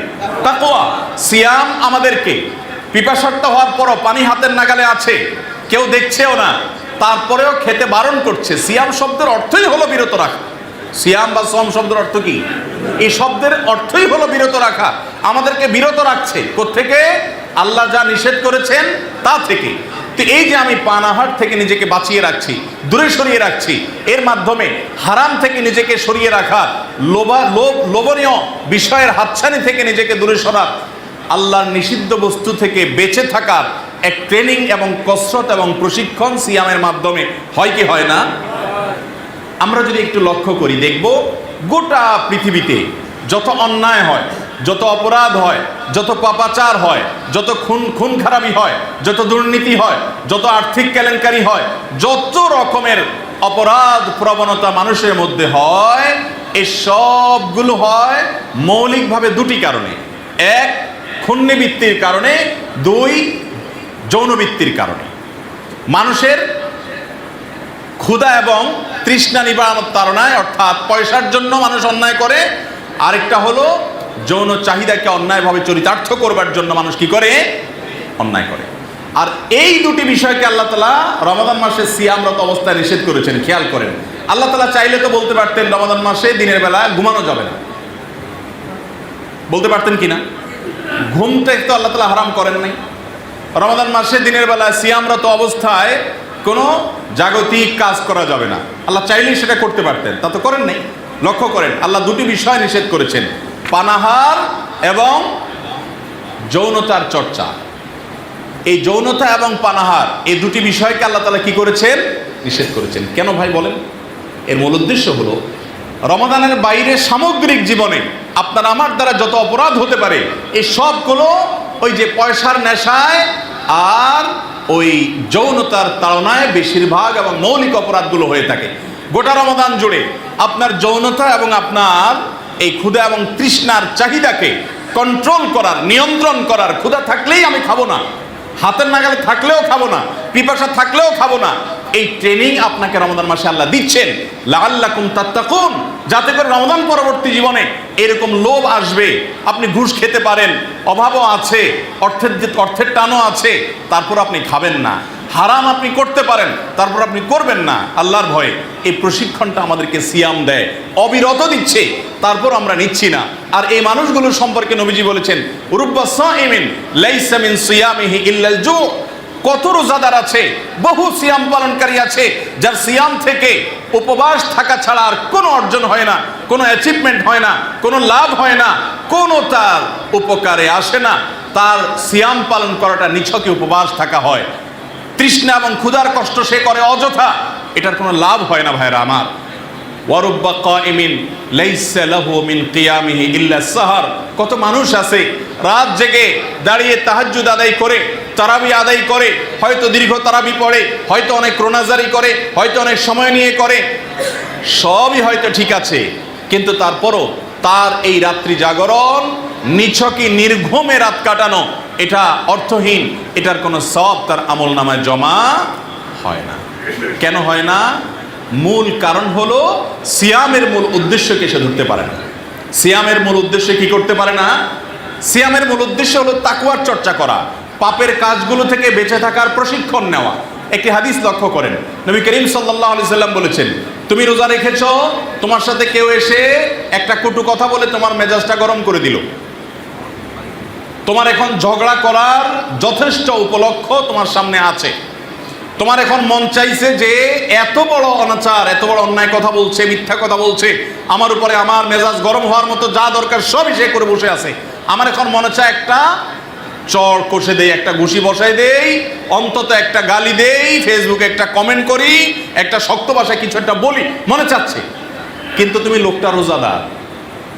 তাকওয়া। সিয়াম আমাদেরকে পিপাসার্ত হওয়ার পরও পানি হাতের নাগালে আছে, কেউ দেখছেও না, তারপরেও খেতে বারণ করছে। সিয়াম শব্দের অর্থই হলো বিরত রাখা। সিয়াম বা সম শব্দের অর্থ কি? এই শব্দের অর্থই হলো বিরত রাখা। আমাদেরকে বিরত রাখছে কোত্থেকে? আল্লাহ যা নিষেধ করেছেন তা থেকে। তো এই যে আমি পানাহার থেকে নিজেকে বাঁচিয়ে রাখছি, দূরে সরিয়ে রাখছি, এর মাধ্যমে হারাম থেকে নিজেকে সরিয়ে রাখার, লোভনীয় বিষয়ের হাতছানি থেকে নিজেকে দূরে সরার, আল্লাহর নিষিদ্ধ বস্তু থেকে বেঁচে থাকার এক ট্রেনিং এবং কসরত এবং প্রশিক্ষণ সিয়ামের মাধ্যমে হয় কি হয় না? আমরা যদি একটু লক্ষ্য করি দেখব গোটা পৃথিবীতে যত অন্যায় হয়, যত অপরাধ হয়, যত পাপাচার হয়, যত খুন খারাপি হয়, যত দুর্নীতি হয়, যত আর্থিক কেলেঙ্কারি হয়, যত রকমের অপরাধ প্রবণতা মানুষের মধ্যে হয়, এই সবগুলো হয় মৌলিকভাবে দুটি কারণে। এক, ক্ষুণ্ণবৃত্তির কারণে। দুই, যৌনবৃত্তির কারণে। মানুষের ক্ষুধা এবং তৃষ্ণা নিবারণের তাড়নায়, অর্থাৎ পয়সার জন্য মানুষ অন্যায় করে। আরেকটা হলো যৌন চাহিদাকে অন্যায়ভাবে চরিতার্থ করবার জন্য মানুষ কি করে? অন্যায় করে। আর এই দুটি বিষয়কে আল্লাহ তাআলা রমাদান মাসে সিয়ামরত অবস্থায় নিষেধ করেছেন। খেয়াল করেন, আল্লাহ তাআলা চাইলে তো বলতে পারতেন রমাদান মাসে দিনের বেলা ঘুমানো যাবে না, বলতে পারতেন কিনা? ঘুমটা তো আল্লাহ তাআলা হারাম করেন নাই। রমাদান মাসে দিনের বেলা সিয়ামরত অবস্থায় কোনো জাগতিক কাজ করা যাবে না, আল্লাহ চাইলেই সেটা করতে পারতেন, তা তো করেন নাই। লক্ষ্য করেন, আল্লাহ দুটি বিষয় নিষেধ করেছেন, পানাহার এবং যৌনতার চর্চা। এই যৌনতা এবং পানাহার, এই দুটি বিষয়কে আল্লাহ তাআলা কি করেছেন? নিষেধ করেছেন। কেন ভাই বলেন? এর মূল উদ্দেশ্য হলো রমাদানের বাইরে সামগ্রিক জীবনে আপনার আমার দ্বারা যত অপরাধ হতে পারে, এই সবগুলো ওই যে পয়সার নেশায় আর ওই যৌনতার তাড়নায় বেশিরভাগ এবং মৌলিক অপরাধগুলো হয়ে থাকে। গোটা রমাদান জুড়ে আপনার যৌনতা এবং আপনার এই ক্ষুধা এবং তৃষ্ণার চাহিদাকে কন্ট্রোল করার, নিয়ন্ত্রণ করার, ক্ষুধা থাকলেই আমি খাবো না, হাতের নাগালে থাকলেও খাবো না, পিপাসা থাকলেও খাবো না, এই ট্রেনিং আপনাকে রমাদান মাসে আল্লাহ দিচ্ছেন লাআল্লাকুম তাত্তাকুন, যাতে করে রমাদান পরবর্তী জীবনে এরকম লোভ আসবে, আপনি ঘুষ খেতে পারেন, অভাবও আছে, অর্থের টানও আছে, তারপর আপনি খাবেন না। হারাম আপনি করতে পারেন, তারপর আপনি করবেন না আল্লাহর ভয়ে। এই প্রশিক্ষণটা আমাদেরকে সিয়াম দেয়, অবিরত দিচ্ছে, তারপর আমরা নিচ্ছি না। আর এই মানুষগুলোর সম্পর্কে নবীজি বলেছেন, রুব্বা সাইমিন লাইসা মিন সিয়ামিহি ইল্লাল জু। কত রোজাদার আছে, বহু সিয়াম পালনকারী আছে, যার সিয়াম থেকে উপবাস থাকা ছাড়া আর কোনো অর্জন হয় না, কোনো অ্যাচিভমেন্ট হয় না, কোনো লাভ হয় না, কোনো তার উপকারে আসে না। তার সিয়াম পালন করাটা নিছকে উপবাস থাকা হয়। তৃষ্ণা এবং ক্ষুধার কষ্ট সে করে অযথা, এটার কোনো লাভ হয় না ভাইরা আমার। ওয়ারুব্বা কাইমিন লাইসা লাহু মিন কিয়ামিহি ইল্লা সাহার। কত মানুষ আছে রাত জেগে দাঁড়িয়ে তাহাজ্জুদ আদায় করে, তারাবি আদায় করে, হয়তো দীর্ঘ তারাবি পড়ে, হয়তো অনেক রোনাজারি করে, হয়তো অনেক সময় নিয়ে করে, সবই হয়তো ঠিক আছে, কিন্তু তারপরও তার এই রাত্রি জাগরণ, নিছকি নির্ঘুমে রাত কাটানো, এটা অর্থহীন, এটার কোনো সওয়াব তার আমল নামায় জমা হয় না। কেন হয় না? মূল কারণ হলো সিয়ামের মূল উদ্দেশ্যকে সে ধরতে পারে না। সিয়ামের মূল উদ্দেশ্য কি করতে পারে না? সিয়ামের মূল উদ্দেশ্য হলো তাকওয়ার চর্চা করা, পাপের কাজগুলো থেকে বেঁচে থাকার প্রশিক্ষণ নেওয়া। একটি হাদিস লক্ষ্য করেন, নবী করিম সাল্লাল্লাহু আলাইহি সাল্লাম বলেছেন, তুমি রোজা রেখেছো, তোমার সাথে কেউ এসে একটা কটু কথা বলে তোমার মেজাজটা গরম করে দিল, তোমার এখন ঝগড়া করার যথেষ্ট উপলক্ষ তোমার সামনে আছে, তোমার এখন মন চাইছে যে এত বড় অনাচার, এত বড় অন্যায় কথা বলছে, মিথ্যা কথা বলছে, আমার উপরে আমার মেজাজ গরম হওয়ার মতো যা দরকার সবই সে করে বসে আছে, আমার এখন মনে চায় একটা চড় কষে দেই, একটা ঘুষি বসাই দেই, অন্তত একটা গালি দেই, ফেসবুকে একটা কমেন্ট করি, একটা শক্ত ভাষায় কিছু একটা বলি, মনে চাচ্ছে। কিন্তু তুমি লোকটা রোজাদার,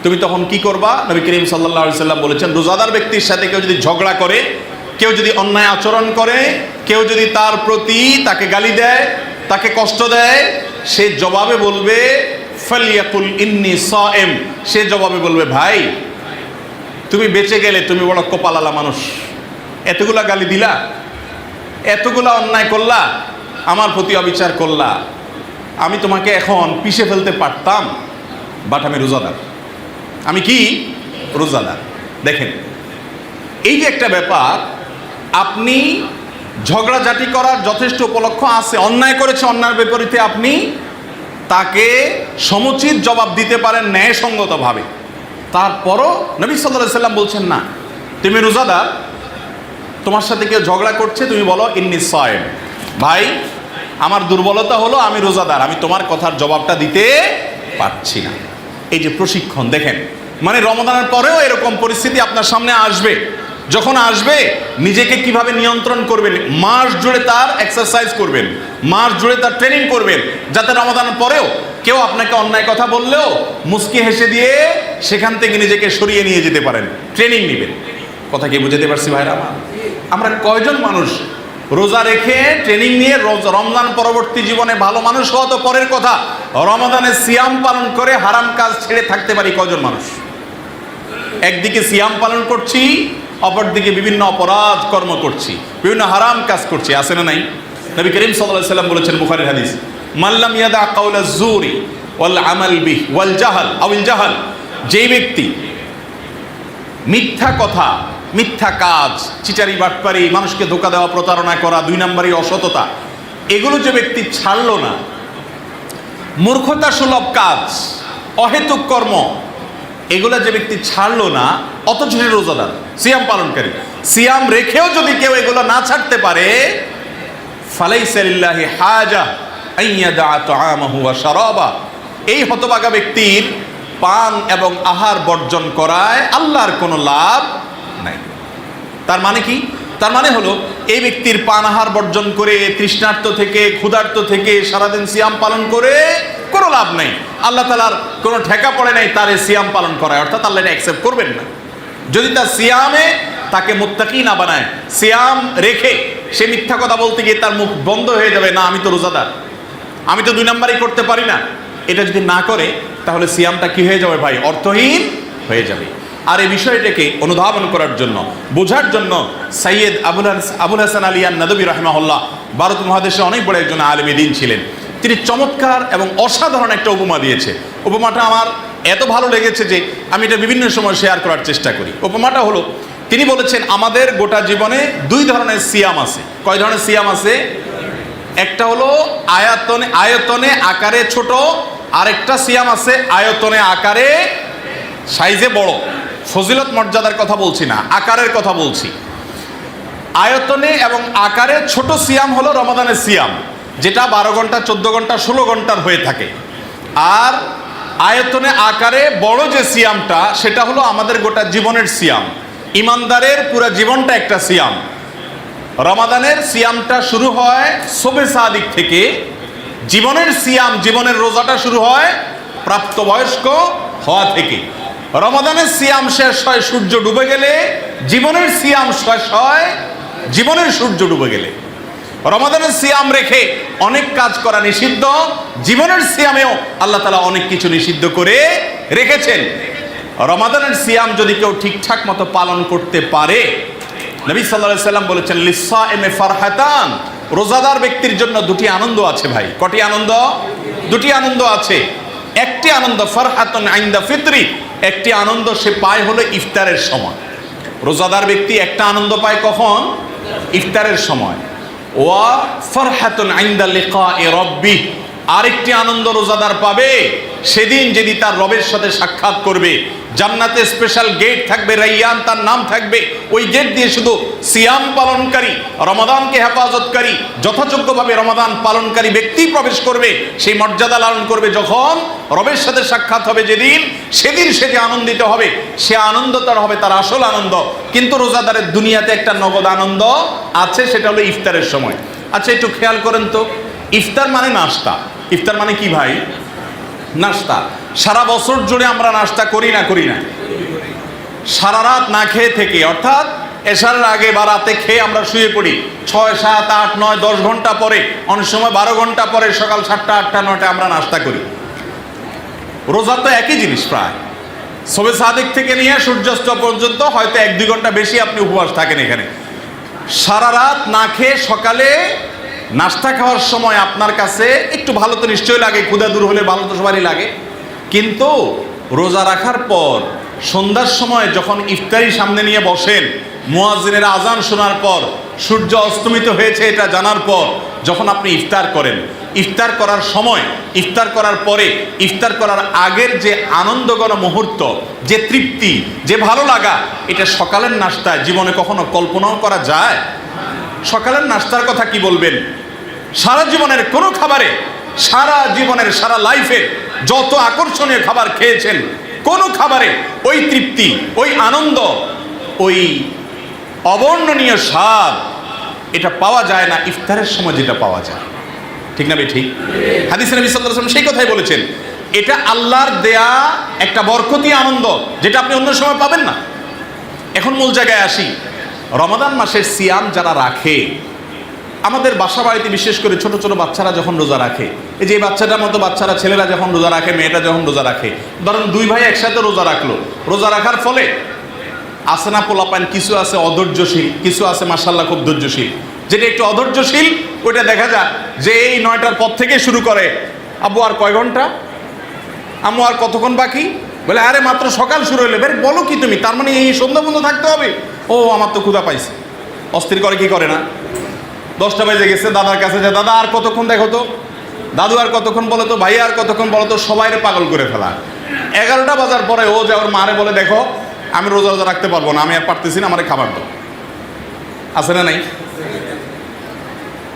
তুমি তখন কি করবা? নবী করিম সাল্লাল্লাহু আলাইহি সাল্লাম বলেছেন, রোজাদার ব্যক্তির সাথে কেউ যদি ঝগড়া করে, কেউ যদি অন্যায় আচরণ করে, কেউ যদি তার প্রতি তাকে গালি দেয়, তাকে কষ্ট দেয়, সে জবাবে বলবে ফালিয়াকুল ইন্নী সাইম, সে জবাবে বলবে, ভাই তুমি বেঁচে গেলে, তুমি বড় কপালালা মানুষ, এতগুলা গালি দিলা, এতগুলা অন্যায় করলা, আমার প্রতি অবিচার করলা, আমি তোমাকে এখন পিষে ফেলতে পারতাম, বাট আমি রোজাদার। আমি কি? রোজাদার। দেখেন, এই যে একটা ব্যাপার, আপনি ঝগড়াঝাটি করার যথেষ্ট উপলক্ষ আছে, অন্যায় করেছে, অন্যায়ের বিপরীতে আপনি তাকে সমুচিত জবাব দিতে পারেন ন্যায়সঙ্গতভাবে, তারপরও নবী সাল্লাল্লাহু আলাইহি সাল্লাম বলছেন না, তুমি রোজাদার, তোমার সাথে কেউ ঝগড়া করছে, তুমি বলো ইন্নী সায়েম, ভাই আমার দুর্বলতা হলো আমি রোজাদার, আমি তোমার কথার জবাবটা দিতে পারছি না। এই যে প্রশিক্ষণ দেখেন, মানে রমাদানের পরেও এরকম পরিস্থিতি আপনার সামনে আসবে। যখন আসবে নিজেকে কিভাবে নিয়ন্ত্রণ করবেন, মাস জুড়ে তার এক্সারসাইজ করবেন, মাস জুড়ে তার ট্রেনিং করবেন, যাতে রমাদানের পরেও কেউ আপনাকে অন্যায় কথা বললেও মুস্কি হেসে দিয়ে সেখান থেকে নিজেকে সরিয়ে নিয়ে যেতে পারেন। ট্রেনিং নেবেন। কথা কি বুঝাতে পারছি ভাইরা আমার? আমরা কয়জন মানুষ রোজা রেখে ট্রেনিং নিয়ে রমজান পরবর্তী জীবনে ভালো মানুষ হওয়া তো পরের কথা, রমাদানে সিয়াম পালন করে হারাম কাজ ছেড়ে থাকতে পারি কয়জন মানুষ? একদিকে সিয়াম পালন করছি, অপরদিকে বিভিন্ন অপরাধ কর্ম করছি, বিভিন্ন হারাম কাজ করছি, আছে না নাই? নবী করিম সাল্লাল্লাহু আলাইহি সাল্লাম বলেছেন বুখারীর হাদিস, মাল্লাম ইয়াদা কাওলা যুরি ওয়াল আমাল বিহি ওয়াল জাহাল আউল জাহাল, যেই ব্যক্তি মিথ্যা কথা, মিথ্যা কাজ, চিটারি বাটপারি, মানুষকে ধোঁকা দেওয়া, প্রতারণা করা, 2 নম্বরই অসততা, এগুলো যে ব্যক্তি ছাড়লো না, মূর্খতা সুলভ কাজ, অহেতুক কর্ম, এগুলো যে ব্যক্তি ছাড়লো না, অথচ সে রোজাদার, সিয়াম পালনকারী, সিয়াম রেখেও যদি কেউ এগুলো না ছাড়তে পারে, ফালাইসা লিল্লাহি হাজা আইয়াদা তাআমাহু ওয়া শারাবা, এই হতভাগা ব্যক্তির পান এবং আহার বর্জন করায় আল্লাহর কোনো লাভ নাই। তার মানে কি? তার মানে হলো এই ব্যক্তির পান আহার বর্জন করে, তৃষ্ণার্ত থেকে, ক্ষুধার্ত থেকে সারাদিন সিয়াম পালন করে কোনো লাভ নাই। আল্লাহ তাআলার কোনো ঠেকা পড়ে নাই তার এই সিয়াম পালন করায়, অর্থাৎ আল্লাহ এটা অ্যাকসেপ্ট করবেন না। যদি তার সিয়ামে তাকে মুত্তাকি না বানায়, সিয়াম রেখে সে মিথ্যা কথা বলতে গিয়ে তার মুখ বন্ধ হয়ে যাবে, না আমি তো রোজাদার, আমি তো 2 নম্বরই করতে পারি না, এটা যদি না করে তাহলে সিয়ামটা কি হয়ে যাবে ভাই? অর্থহীন হয়ে যাবে। আর এই বিষয়টাকে অনুধাবন করার জন্য, বোঝার জন্য সৈয়দ আবুল হাসান আলী আন-নাদবী রাহিমাহুল্লাহ ভারত মহাদেশে অনেক বড় একজন আলেম দ্বীন ছিলেন। তিনি চমৎকার এবং অসাধারণ একটা উপমা দিয়েছে। উপমাটা আমার এত ভালো লেগেছে যে আমি এটা বিভিন্ন সময় শেয়ার করার চেষ্টা করি। উপমাটা হলো, তিনি বলেছেন আমাদের গোটা জীবনে 2 ধরনের সিয়াম আছে। কয় ধরনের সিয়াম আছে? একটা হলো আয়তনে আকারে ছোট, আরেকটা সিয়াম আছে আয়তনে আকারে সাইজে বড়। ফজিলত মর্যাদার কথা বলছি না, আকারের কথা বলছি। আয়তনে এবং আকারে ছোট সিয়াম হলো রমাদানের সিয়াম, যেটা 12 ঘন্টা, 14 ঘন্টা, 16 ঘন্টার হয়ে থাকে। আর আয়তনে আকারে বড় যে সিয়ামটা, সেটা হলো আমাদের গোটা জীবনের সিয়াম। ইমানদারের পুরো জীবনটা একটা সিয়াম। রমাদানের সিয়ামটা শুরু হয় শবে সাদিক থেকে, জীবনের সিয়াম, জীবনের রোজাটা শুরু হয় প্রাপ্তবয়স্ক হওয়া থেকে। রমাদানের সিয়াম শেষ হয় সূর্য ডুবে গেলে, জীবনের সিয়াম শেষ হয় জীবনের সূর্য ডুবে গেলে। রমাদানের সিয়াম রেখে অনেক কাজ করা নিষিদ্ধ, জীবনের সিয়ামেও আল্লাহ তাআলা অনেক কিছু নিষিদ্ধ করে রেখেছেন। রমাদানের সিয়াম যদি কেউ ঠিকঠাক মতো পালন করতে পারে, নবী সাল্লাল্লাহু আলাইহি সাল্লাম বলেছেন লিসাইমি ফারহাতান, রোজাদার ব্যক্তির জন্য 2টি আনন্দ আছে ভাই। কটি আনন্দ? 2টি আনন্দ আছে। একটি আনন্দ ফারহাতুন ইনদা ফিতরি, একটি আনন্দ সে পায় হলো ইফতারের সময়। রোজাদার ব্যক্তি একটা আনন্দ পায় কখন? ইফতারের সময়। ওয়া ফারহাতুন ইনদা লিকাই রাব্বি, আরেকটি আনন্দ রোজাদার পাবে সেদিন যদি তার রবের সাথে সাক্ষাৎ করবে। জান্নাতে স্পেশাল গেট থাকবে, রাইয়ান তার নাম থাকবে, ওই গেট দিয়ে শুধু সিয়াম পালনকারী, রমাদানকে হেফাজতকারী, যথাযোগ্যভাবে রমাদান পালনকারী ব্যক্তি প্রবেশ করবে। সেই মর্যাদা লালন করবে যখন রবের সাথে সাক্ষাৎ হবে যেদিন, সেদিন সে যে আনন্দিত হবে, সে আনন্দ তার হবে তার আসল আনন্দ। কিন্তু রোজাদারের দুনিয়াতে একটা নগদ আনন্দ আছে, সেটা হলো ইফতারের সময়। আচ্ছা একটু খেয়াল করেন তো, ইফতার মানে নাস্তা। ইফতার মানে কি ভাই? নাস্তা। সারা বছর জুড়ে আমরা নাস্তা করি না? করি না। সারা রাত না খেয়ে থেকে, অর্থাৎ এশারের আগে বা রাতে খেয়ে আমরা শুয়ে পড়ি, 6, 7, 8, 9, 10 ঘন্টা পরে, অনেক সময় 12 ঘন্টা পরে সকাল 7টা, 8টা, 9টা আমরা নাস্তা করি। রোজা তো একই জিনিস প্রায়। শবে সাদিক থেকে নিয়ে সূর্যাস্ত পর্যন্ত হয়তো 1-2 ঘন্টা বেশি আপনি উপবাস থাকেন এখানে। সারা রাত না খেয়ে সকালে নাস্তা খাওয়ার সময় আপনার কাছে একটু ভালো তো নিশ্চয়ই লাগে, ক্ষুধা দূর হলে ভালো তো সবারই লাগে। কিন্তু রোজা রাখার পর সন্ধ্যার সময় যখন ইফতারি সামনে নিয়ে বসেন, মুয়াজ্জিনের আজান শোনার পর, সূর্য অস্তমিত হয়েছে এটা জানার পর যখন আপনি ইফতার করেন, ইফতার করার সময়, ইফতার করার পরে, ইফতার করার আগের যে আনন্দঘন মুহূর্ত, যে তৃপ্তি, যে ভালো লাগা, এটা সকালের নাস্তায় জীবনে কখনো কল্পনাও করা যায়? সকালের নাস্তার কথা কি বলবেন? সারা জীবনের কোনো খাবারে, সারা জীবনের, সারা লাইফের যত আকর্ষণীয় খাবার খেয়েছেন, কোনো খাবারে ওই তৃপ্তি, ওই আনন্দ, ওই অবর্ণনীয় স্বাদ এটা পাওয়া যায় না ইফতারের সময় যেটা পাওয়া যায়। ঠিক না ভাই? ঠিক। হাদিসে নবী সাল্লাল্লাহু আলাইহি ওয়াসাল্লাম সেই কথাই বলেছেন, এটা আল্লাহর দেয়া একটা বরকতি আনন্দ যেটা আপনি অন্য সময় পাবেন না। এখন মূল জায়গায় আসি। রমাদান মাসের সিয়াম যারা রাখে, আমাদের বাসা বাড়িতে বিশেষ করে ছোট ছোট বাচ্চারা যখন রোজা রাখে, এই যে বাচ্চাটার মতো বাচ্চারা, ছেলেরা যখন রোজা রাখে, মেয়েটা যখন রোজা রাখে, ধরেন দুই ভাই একসাথে রোজা রাখলো, রোজা রাখার ফলে আছে না পোলাপান, কিছু আছে অধৈর্যশীল, কিছু আছে মাশাআল্লাহ খুব ধৈর্যশীল। যেটা একটু অধৈর্যশীল ওইটা দেখা যায় যে এই 9টার পর থেকে শুরু করে, আব্বু আর কয় ঘন্টা, আম্মু আর কতক্ষণ বাকি, বলে আরে মাত্র সকাল শুরু হলে, বের বলো কি তুমি, তার মানে এই সন্ধ্যা পর্যন্ত থাকতে হবে? ও আমার তো ক্ষুধা পাইছে। অস্থির করে কি করে না? 10টা বেজে গেছে, দাদার কাছে যায়, দাদা আর কতক্ষণ দেখো তো, দাদু আর কতক্ষণ বলো তো, ভাই আর কতক্ষণ বলো তো, সবাইরে পাগল করে ফেলা। 11টা বাজার পরে ও যে ওর মারে বলে, দেখো আমি রোজা রোজা রাখতে পারবো না, আমি আর পারতেছি না, আমারে খাবার দাও। আছে না নাই?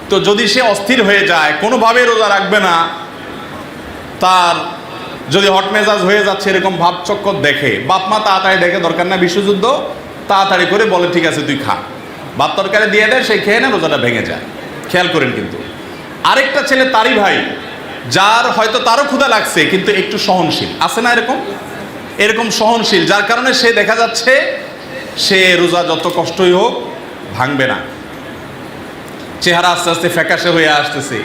তো যদি সে অস্থির হয়ে যায়, কোনোভাবে রোজা রাখবে না, তার যদি হট মেজাজ হয়ে যাচ্ছে এরকম ভাব চক্কর দেখে, বাপ মা তাড়াতাড়ি দেখে, দরকার না বিশ্বযুদ্ধ, তাড়াতাড়ি করে বলে ঠিক আছে তুই খা, ভাত তরকারি দিয়ে দেয়, সেই খেয়ে না, রোজাটা ভেঙে যায়। খেয়াল করেন। কিন্তু আরেকটা ছেলে তারই ভাই, যার হয়তো তারও ক্ষুধা লাগছে কিন্তু একটু সহনশীল, আছে না এরকম? এরকম সহনশীল, যার কারণে সে দেখা যাচ্ছে সে রোজা যত কষ্টই হোক ভাঙবে না। চেহারা আস্তে আস্তে ফ্যাকাশে হয়ে আসতেছে,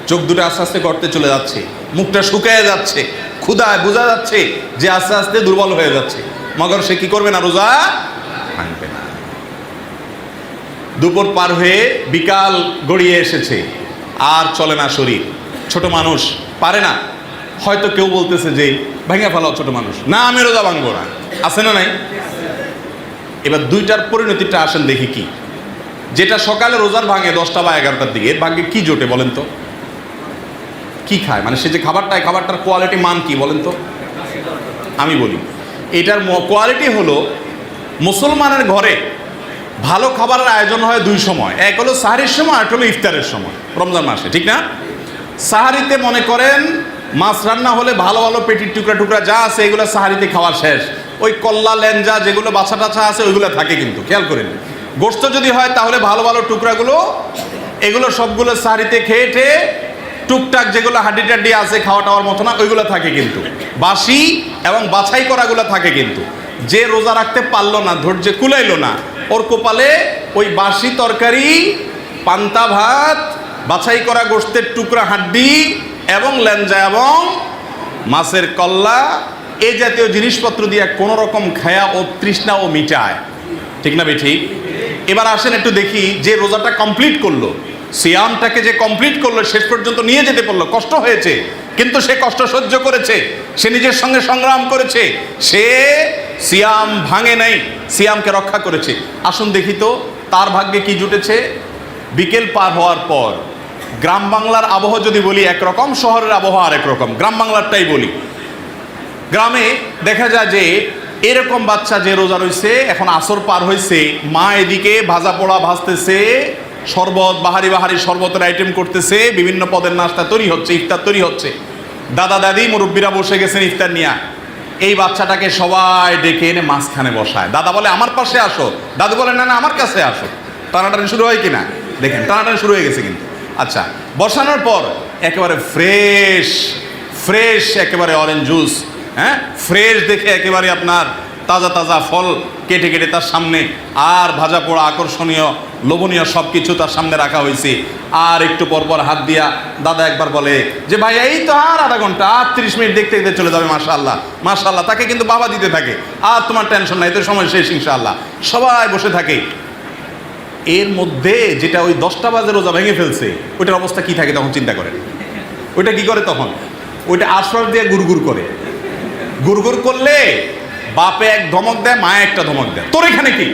চোখ দুটো আস্তে আস্তে গড়তে চলে যাচ্ছে, মুখটা শুকিয়ে যাচ্ছে, ক্ষুধায় বোঝা যাচ্ছে যে আস্তে আস্তে দুর্বল হয়ে যাচ্ছে, মগর সে কি করবে না? রোজা ভাঙবে না। দুপুর পার হয়ে বিকাল গড়িয়ে এসেছে, আর চলে না শরীর, ছোট মানুষ পারে না। হয়তো কেউ বলতেছে যে ভেঙে ফেলাও ছোট মানুষ, না আমি রোজা ভাঙবো না, আছে না নাই? এবার দুইটার পরিণতিটা আসেন দেখি কি। যেটা সকালে রোজার ভাঙে 10টা বা 11টার দিকে, এর ভাগ্যে কি জোটে বলেন তো? কি খায়? মানে সে যে খাবারটায়, খাবারটার কোয়ালিটি, মান কি বলেন তো? আমি বলি এটার কোয়ালিটি হলো, মুসলমানের ঘরে ভালো খাবারের আয়োজন হয় দুই সময়, এক হলো সাহারির সময়, আর হলো ইফতারের সময় রমজান মাসে, ঠিক না? সাহারিতে মনে করেন মাছ রান্না হলে ভালো ভালো পেটির টুকরা টুকরা যা আছে এগুলো সাহারিতে খাওয়া শেষ, ওই কল্লা লেঞ্জা যেগুলো বাছা টাছা আছে ওইগুলো থাকে, কিন্তু খেয়াল করেন। গোস্ত যদি হয় তাহলে ভালো ভালো টুকরাগুলো, এগুলো সবগুলো সাহারিতে খেয়ে ঠেয়ে, টুকটাক যেগুলো হাড্ডি টাড্ডি আছে খাওয়া টাওয়ার মতো না ওইগুলো থাকে, কিন্তু বাসি এবং বাছাই করাগুলো থাকে। কিন্তু যে রোজা রাখতে পারলো না, ধৈর্য কুলাইলো না, ওর কপালে ওই বাসি তরকারি, পান্তা ভাত, বাছাই করা গোস্তের টুকরা হাড্ডি এবং লেঞ্জা এবং মাছের কল্লা, এই জাতীয় জিনিসপত্র দিয়ে কোনো রকম খায়া ও তৃষ্ণা ও মিটায়, ঠিক না? ঠিক। এবার আসেন একটু দেখি, যে রোজাটা কমপ্লিট করলো, সিয়ামটাকে যে কমপ্লিট করলো, শেষ পর্যন্ত নিয়ে যেতে পারলো, কষ্ট হয়েছে কিন্তু সে কষ্ট সহ্য করেছে, সে নিজের সঙ্গে সংগ্রাম করেছে, সে সিয়াম ভাঙে নাই, সিয়ামকে রক্ষা করেছে। আসুন দেখি তো তার ভাগ্যে কি জুটেছে। বিকেল পার হওয়ার পর গ্রাম বাংলার আবহাওয়া যদি বলি একরকম, শহরের আবহাওয়া আরেক রকম। গ্রাম বাংলারটাই বলি। গ্রামে দেখা যায় যে এরকম বাচ্চা যে রোজা রয়েছে, এখন আসর পার হয়েছে, মা এদিকে ভাজা পোড়া ভাজতেছে, শরবত, বাহারি বাহারি শরবতের আইটেম করতেছে, বিভিন্ন পদের নাস্তা তৈরি হচ্ছে, ইফতার তৈরি হচ্ছে, দাদা দাদি মুরব্বীরা বসে গেছেন ইফতার নিয়ে। এই বাচ্চাটাকে সবাই ডেকে এনে মাঝখানে বসায়, দাদা বলে আমার পাশে আসো, দাদু বলে না না আমার কাছে আসো। টানাটানি শুরু হয় কিনা দেখেন, টানাটানি শুরু হয়ে গেছে কিন্তু। আচ্ছা, বসানোর পর একেবারে ফ্রেশ ফ্রেশ একেবারে অরেঞ্জ জুস, হ্যাঁ ফ্রেশ দেখে একেবারে আপনার তাজা তাজা ফল কেটে কেটে তার সামনে, আর ভাজা পোড়া আকর্ষণীয় লোভনীয় সব কিছু তার সামনে রাখা হয়েছে। আর একটু পর পর হাত দিয়া দাদা একবার বলে যে ভাই এই তো আর আধা ঘন্টা, আর 30 মিনিট দেখতে দেখতে চলে যাবে, মাশাআল্লাহ মাশাআল্লাহ। তাকে কিন্তু বাবা দিতে থাকে, আর তোমার টেনশন নাই, তো সময় শেষ ইনশাআল্লাহ। সবাই বসে থাকে। এর মধ্যে যেটা ওই 10টা বাজে রোজা ভেঙে ফেলছে, ওইটার অবস্থা কি থাকে তখন চিন্তা করেন। ওইটা কি করে তখন? ওইটা আশ্বাস দিয়ে গুড়গুড় করে, গুড়গুড় করলে বাপে এক ধমক দেয়, মায়ে একটা ধমক দেয়, তোর এখানে কি,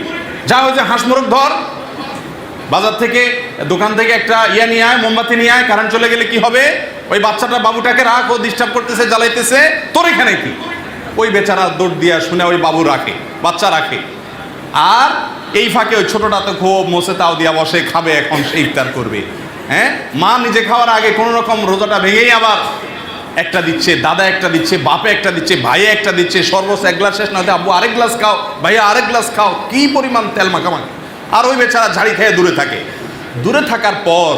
যা হয়েছে হাঁস মোরগ ধর, বাজার থেকে দোকান থেকে একটা ইয়া নিয়ে আয়, মোমবাতি নিয়ে আয়, কারেন্ট চলে গেলে কি হবে, ওই বাচ্চাটা বাবুটাকে রাখ, ও ডিস্টার্ব করতেছে, জ্বালাইতেছে, তোর এখানে কি? ওই বেচারা দৌড় দিয়া শুনে ওই বাবু রাখে, বাচ্চা রাখে। আর এই ফাঁকে ওই ছোটটা তো খুব মোছে তাও দিয়া বসে, খাবে এখন, সে ইফতার করবে। হ্যাঁ, মা নিজে খাওয়ার আগে কোনো রকম রোজাটা ভেঙেই আবার একটা দিচ্ছে, দাদা একটা দিচ্ছে, বাপে একটা দিচ্ছে, ভাইয়ে একটা দিচ্ছে, সর্বোচ্চ এক গ্লাস শেষ না হতে আব্বু আরেক গ্লাস খাও, ভাইয়া আরেক গ্লাস খাও, কি পরিমাণ তেল মাখামাখি। আর ওই বেচারা ঝাড়ি খেয়ে দূরে থাকে। দূরে থাকার পর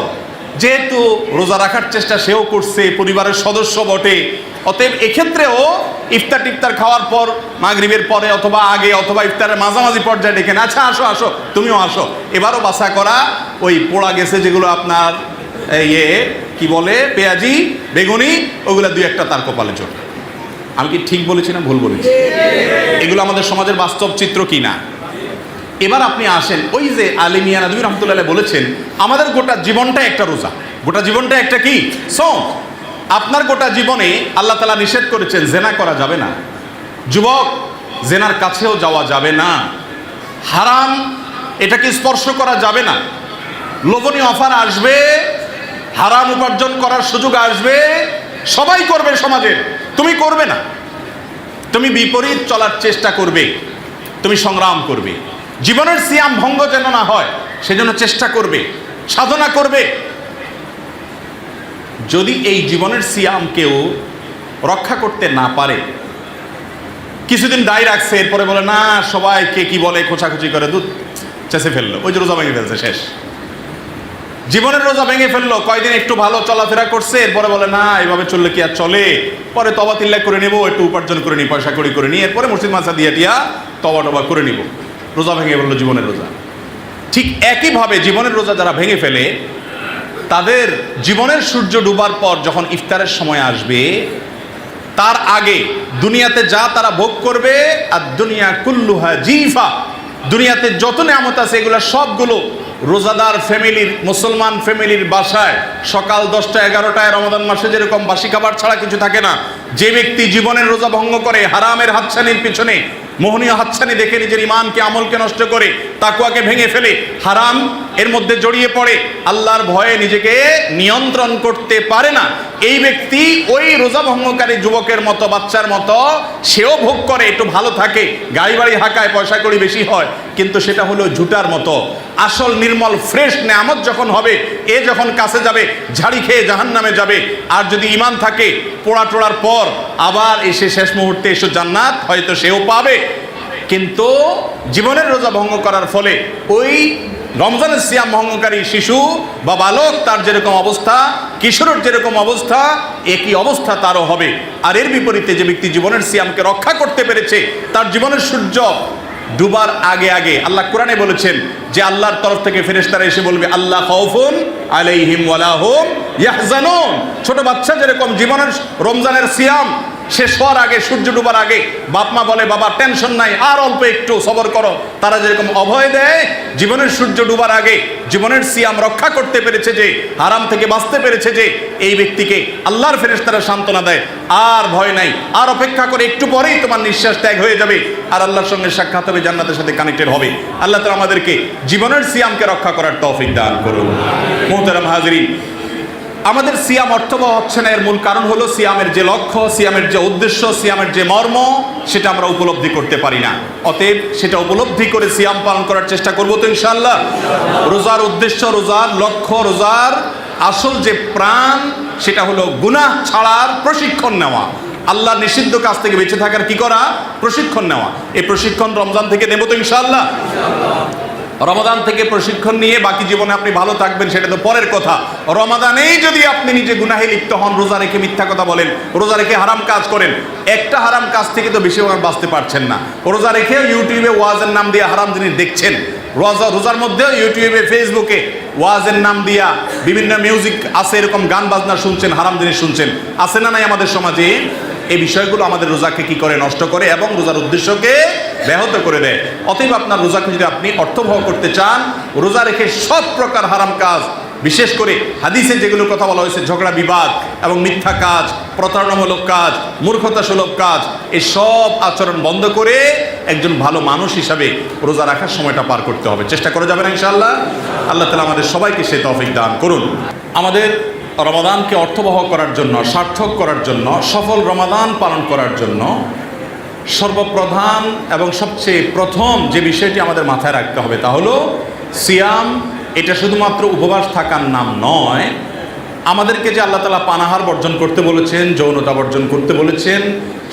যেহেতু রোজা রাখার চেষ্টা সেও করছে, পরিবারের সদস্য বটে, অতএব এক্ষেত্রেও ইফতার টিফতার খাওয়ার পর, মাগরিবের পরে অথবা আগে অথবা ইফতারের মাঝামাঝি পর্যায়ে ডেকে না, আচ্ছা আসো আসো তুমিও আসো। এবারও বাসা করা ওই পোড়া গেছে যেগুলো আপনার কি বলে পেঁয়াজি বেগুনি, ওগুলো দুই একটা তার কপালে চোখ। আমি কি ঠিক বলেছি না ভুল বলেছি? এগুলো আমাদের সমাজের বাস্তব চিত্র কি না? এবার আপনি আসেন, ওই যে আলী মিয়া নদভী রহমতুল্লাহ বলেছেন আমাদের গোটা জীবনটা একটা রোজা, গোটা জীবনটা একটা কি সম। আপনার গোটা জীবনে আল্লাহ তাআলা নিষেধ করেছেন জেনা করা যাবে না, যুবক জেনার কাছেও যাওয়া যাবে না, হারাম এটাকে স্পর্শ করা যাবে না, লোভনীয় অফার আসবে, হারাম উপার্জন করার সুযোগ আসবে, সবাই করবে সমাজের, তুমি করবে না, তুমি বিপরীত চলার চেষ্টা করবে, তুমি সংগ্রাম করবে, জীবনের সিয়াম ভঙ্গ যেন না হয় সেজন্য চেষ্টা করবে, সাধনা করবে। যদি এই জীবনের সিয়াম কেউ রক্ষা করতে না পারে, কিছুদিন দায় রাখছে, এরপরে বলে না সবাইকে কি বলে খোঁচাখুচি করে দুধ চেঁচে ফেললো, ওই যে রোজা ভেঙে ফেলছে, শেষ জীবনের রোজা ভেঙে ফেললো। কয়দিন একটু ভালো চলাফেরা করছে, এরপরে বলে না এইভাবে চললে কি আর চলে, পরে তবা তিল্লা করে নেবো, একটু উপার্জন করে নিই, পয়সা কড়ি করে নিই, এরপরে মসজিদ মাসা দিয়ে টিয়া তবা টবা করে নিব, রোজা ভেঙে ফেললো জীবনের রোজা। ঠিক একইভাবে জীবনের রোজা যারা ভেঙে ফেলে, তাদের জীবনের সূর্য ডুবার পর যখন ইফতারের সময় আসবে, তার আগে দুনিয়াতে যা তারা ভোগ করবে, আর দুনিয়া কুল্লুহা জিফা, দুনিয়াতে যত নিয়ামত আছে এগুলো সবগুলো রোজাদার ফ্যামিলির, মুসলমান ফ্যামিলির বাসায় সকাল 10টা 11টায় রমাদান মাসে যেরকম বাসি খাবার ছাড়া কিছু থাকে না, যে ব্যক্তি জীবনের রোজা ভঙ্গ করে, হারামের হাতছানির পিছনে মোহনীয় হাতছানি দেখে নিজের ইমানকে আমলকে নষ্ট করে, তাকওয়াকে ভেঙে ফেলে, হারাম এর মধ্যে জড়িয়ে পড়ে, আল্লাহর ভয়ে নিজেকে নিয়ন্ত্রণ করতে পারে না, এই ব্যক্তি ওই রোজা ভঙ্গকারী যুবকের মতো, বাচ্চার মতো, সেও ভোগ করে, একটু ভালো থাকে, গাড়ি বাড়ি হাঁকায়, পয়সা কড়ি বেশি হয়, কিন্তু সেটা হলো ঝুটার মতো। আসল নির্মল ফ্রেশ নেয়ামত যখন হবে, এ যখন কাছে যাবে ঝাড়ি খেয়ে জাহান্নামে যাবে। আর যদি ঈমান থাকে, পোড়া টোড়ার পর আবার এসে শেষ মুহূর্তে এসে জান্নাত হয়তো সেও পাবে। কিন্তু জীবনের রোজা ভঙ্গ করার ফলে ওই রমজানের সিয়াম ভঙ্গকারী শিশু বা বালক, তার যেরকম অবস্থা, কিশোরের যেরকম অবস্থা, একই অবস্থা তারও হবে। আর এর বিপরীতে যে ব্যক্তি জীবনের সিয়ামকে রক্ষা করতে পেরেছে, তার জীবনের সূর্য ডুবার আগে আগে আল্লাহ কোরআনে বলেছেন যে আল্লাহর তরফ থেকে ফেরেশতারা এসে বলবে আল্লাহ খাউফুন আলাইহিম ওয়ালা হুম ইয়াহজানুন। ছোট বাচ্চা যেরকম জীবনের রমজানের সিয়াম শেষ হওয়ার আগে, সূর্য ডুবার আগে বাপ মা বলে বাবা টেনশন নাই, আর অল্প একটু সবর করো, তারা যেরকম অভয় দেয় জীবনের সূর্য ডুবার আগে, জীবনের সিয়াম রক্ষা করতে পেরেছে যে, হারাম থেকে বাঁচতে পেরেছে যে, এই ব্যক্তিকে আল্লাহর ফেরেশতারা সান্ত্বনা দেয়, আর ভয় নাই, আর অপেক্ষা করে, একটু পরেই তোমার নিঃশ্বাস ত্যাগ হয়ে যাবে, আর আল্লাহর সঙ্গে সাক্ষাৎ হবে, জান্নাতের সাথে কানেক্টেড হবে। আল্লাহ তাআলা আমাদেরকে জীবনের সিয়ামকে রক্ষা করার তৌফিক দান করুন। মুহতারাম হাজিরিন, আমাদের সিয়াম অর্থবহ হচ্ছে না, এর মূল কারণ হলো সিয়ামের যে লক্ষ্য, সিয়ামের যে উদ্দেশ্য, সিয়ামের যে মর্ম, সেটা আমরা উপলব্ধি করতে পারি না। অতএব সেটা উপলব্ধি করে সিয়াম পালন করার চেষ্টা করবো তো ইনশাআল্লাহ। রোজার উদ্দেশ্য, রোজার লক্ষ্য, রোজার আসল যে প্রাণ, সেটা হলো গুনাহ ছাড়ার প্রশিক্ষণ নেওয়া, আল্লাহ নিষিদ্ধ কাজ থেকে বেঁচে থাকার কি করা, প্রশিক্ষণ নেওয়া। এই প্রশিক্ষণ রমজান থেকে নেব তো ইনশাআল্লাহ। রমাদান থেকে প্রশিক্ষণ নিয়ে বাকি জীবনে আপনি ভালো থাকবেন সেটা তো পরের কথা। রমাদানেই যদি আপনি নিজে গুনাহে লিপ্ত হন, রোজা রেখে মিথ্যা কথা বলেন, রোজা রেখে হারাম কাজ করেন, একটা হারাম কাজ থেকে তো বেশি বাঁচতে পারছেন না। রোজা রেখে ইউটিউবে ওয়াজের নাম দিয়ে হারাম জিনিস দেখছেন, রোজার মধ্যেও ইউটিউবে ফেসবুকে ওয়াজের নাম দিয়া বিভিন্ন মিউজিক আছে, এরকম গান বাজনা শুনছেন, হারাম জিনিস শুনছেন, আছে না নাই আমাদের সমাজে? এই বিষয়গুলো আমাদের রোজাকে কি করে, নষ্ট করে এবং রোজার উদ্দেশ্যকে ব্যাহত করে দেয়। অতএব আপনার রোজাকে যদি আপনি অর্থবহ করতে চান, রোজা রেখে সব প্রকার হারাম কাজ, বিশেষ করে হাদিসে যেগুলো কথা বলা হয়েছে, ঝগড়া বিবাদ এবং মিথ্যা কাজ, প্রতারণামূলক কাজ, মূর্খতাসুলভ কাজ, এই সব আচরণ বন্ধ করে একজন ভালো মানুষ হিসাবে রোজা রাখার সময়টা পার করতে হবে। চেষ্টা করে যাবেন ইনশাআল্লাহ। আল্লাহ তাআলা আমাদের সবাইকে সে তৌফিক দান করুন। আমাদের রমাদানকে অর্থবহ করার জন্য, সার্থক করার জন্য, সফল রমাদান পালন করার জন্য সর্বপ্রধান এবং সবচেয়ে প্রথম যে বিষয়টি আমাদের মাথায় রাখতে হবে তা হলো সিয়াম। এটা শুধুমাত্র উপবাস থাকার নাম নয়। আমাদেরকে যে আল্লাহ তাআলা পানাহার বর্জন করতে বলেছেন, যৌনতা বর্জন করতে বলেছেন,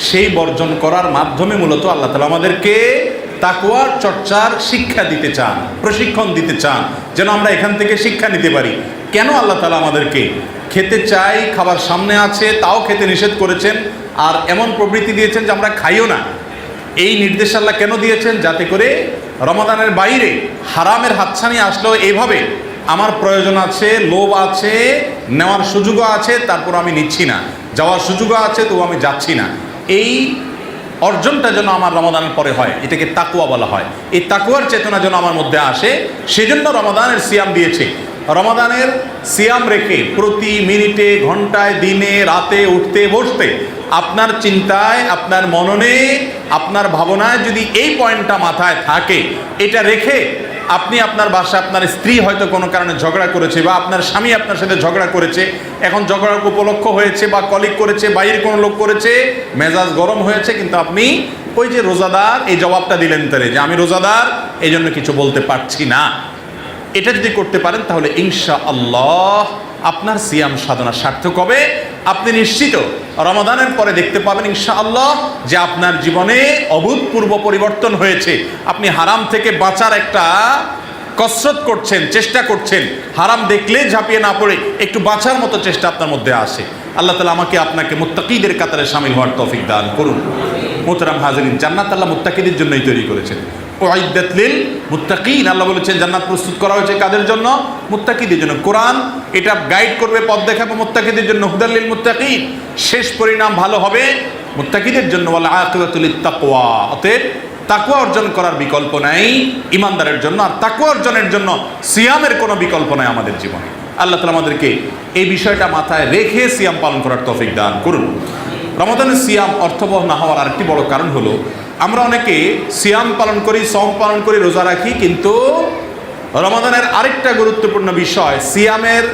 সেই বর্জন করার মাধ্যমে মূলত আল্লাহ তাআলা আমাদেরকে তাকওয়ার চর্চার শিক্ষা দিতে চান, প্রশিক্ষণ দিতে চান, যেন আমরা এখান থেকে শিক্ষা নিতে পারি। কেন আল্লাহ তাআলা আমাদেরকে খেতে চাই, খাবার সামনে আছে তাও খেতে নিষেধ করেছেন, আর এমন প্রবৃত্তি দিয়েছেন যে আমরা খাইও না? এই নির্দেশ আল্লাহ কেন দিয়েছেন? যাতে করে রমাদানের বাইরে হারামের হাতছানি আসলেও এইভাবে আমার প্রয়োজন আছে, লোভ আছে, নেওয়ার সুযোগও আছে, তারপর আমি নিচ্ছি না, যাওয়ার সুযোগও আছে তবু আমি যাচ্ছি না, এই অর্জনটা যেন আমার রমাদানের পরে হয়, এটাকে তাকওয়া বলা হয়। এই তাকওয়ার চেতনা যেন আমার মধ্যে আসে, সেজন্য রমাদানের সিয়াম দিয়েছে। রমাদানের সিয়াম রেখে প্রতি মিনিটে, ঘন্টায়, দিনে, রাতে, উঠতে বসতে আপনার চিন্তায়, আপনার মননে, আপনার ভাবনায় যদি এই পয়েন্টটা মাথায় থাকে, এটা রেখে আপনি আপনার বাসায় আপনার স্ত্রী হয়তো কোনো কারণে ঝগড়া করেছে, বা আপনার স্বামী আপনার সাথে ঝগড়া করেছে, এখন ঝগড়ার উপলক্ষ হয়েছে, বা কলিগ করেছে, বাইরের কোনো লোক করেছে, মেজাজ গরম হয়েছে, কিন্তু আপনি ওই যে রোজাদার এই জবাবটা দিলেন তারে যে আমি রোজাদার, এই জন্য কিছু বলতে পারছি না। এটা যদি করতে পারেন তাহলে ইনশাআল্লাহ আপনার সিয়াম সাধনা সার্থক হবে। আপনি নিশ্চিত রমাদানের পরে দেখতে পাবেন ইনশাআল্লাহ যে আপনার জীবনে অভূতপূর্ব পরিবর্তন হয়েছে। আপনি হারাম থেকে বাঁচার একটা কসরত করছেন, চেষ্টা করছেন, হারাম দেখলে ঝাঁপিয়ে না পড়ে একটু বাঁচার মতো চেষ্টা আপনার মধ্যে আসে। আল্লাহ তাআলা আমাকে আপনাকে মুত্তাকিদের কাতারে শামিল হওয়ার তৌফিক দান করুন। মোহতারাম হাজিরিন, জান্নাত আল্লাহ মুত্তাকিদের জন্যই তৈরি করেছেন। উইদ্দাত লিল মুত্তাকিন, আল্লাহ বলেছেন জান্নাত প্রস্তুত করা হয়েছে কাদের জন্য? মুত্তাকিদের জন্য। কোরআন এটা গাইড করবে, পথ দেখাবে মুত্তাকিদের জন্য, হুদাল লিল মুত্তাকিন। শেষ পরিণাম ভালো হবে মুত্তাকিদের জন্য। ওয়াল আকিবাতু লিত তাকওয়া, অতএব তাকওয়া অর্জন করার বিকল্প নাই ইমানদারের জন্য, আর তাকওয়া অর্জনের জন্য সিয়ামের কোনো বিকল্প নাই আমাদের জীবনে। আল্লাহ তাআলা আমাদেরকে এই বিষয়টা মাথায় রেখে সিয়াম পালন করার তৌফিক দান করুন। রমাদানের সিয়াম অর্থবহ না হওয়ার আরেকটি বড় কারণ হলো আমরা অনেকে সিয়াম পালন করি, সওম পালন করি, রোজা রাখি, কিন্তু রমাদানের আরেকটা গুরুত্বপূর্ণ বিষয়, সিয়ামের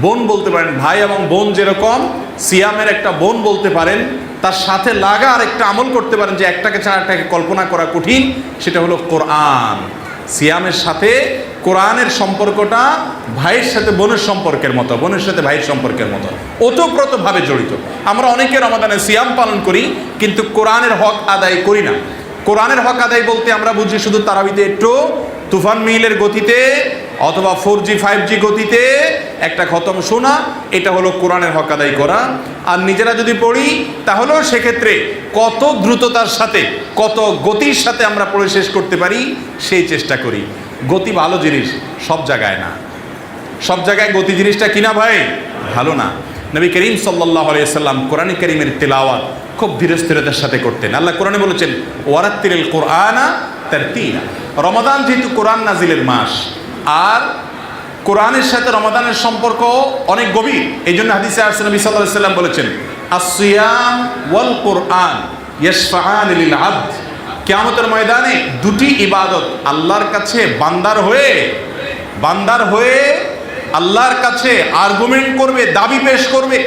বোন বলতে পারেন, ভাই এবং বোন যেরকম সিয়ামের একটা বোন বলতে পারেন, তার সাথে লাগা আরেকটা আমল করতে পারেন যে একটাকে ছাড়া একটাকে কল্পনা করা কঠিন, সেটা হলো কোরআন। সিয়ামের সাথে কোরআনের সম্পর্কটা ভাইয়ের সাথে বোনের সম্পর্কের মতো, বোনের সাথে ভাইয়ের সম্পর্কের মতো ওতপ্রোতভাবে জড়িত। আমরা অনেকে রমাদানে সিয়াম পালন করি কিন্তু কোরআনের হক আদায় করি না। কোরআনের হক আদায় বলতে আমরা বুঝি শুধু তারাবিতে একটু তুফান মিলের গতিতে অথবা 4G 5G গতিতে একটা খতম শোনা, এটা হলো কোরআনের হক আদায় করা। আর নিজেরা যদি পড়ি তাহলেও সেক্ষেত্রে কত দ্রুততার সাথে, কত গতির সাথে আমরা পড়ে শেষ করতে পারি সেই চেষ্টা করি। গতি ভালো জিনিস, সব জায়গায় না। সব জায়গায় গতি জিনিসটা কিনা ভাই ভালো না। নবী করিম সাল্লাল্লাহু আলাইহি সাল্লাম কোরআন কারীমের তেলাওয়াত খুব ধীরস্থিরতার সাথে করতেন। আল্লাহ কোরআনে বলেছেন ওয়ারাত্তিলিল কোরআনা তারতিলা। রমাদান যেহেতু কোরআন নাজিলের মাস, আর কোরআনের সাথে রমাদানের সম্পর্ক অনেক গভীর, এই জন্য হাদিসে আসছে নবী সাল্লাল্লাহু আলাইহি সাল্লাম বলেছেন আসসিয়াম ওয়াল কোরআন ইয়াশফাআন লিল আবদ। কিয়ামতের ময়দানে দুটি ইবাদত আল্লাহর কাছে বান্দার হয়ে আল্লাহর কাছে আর্গুমেন্ট করবে, দাবি পেশ করবে,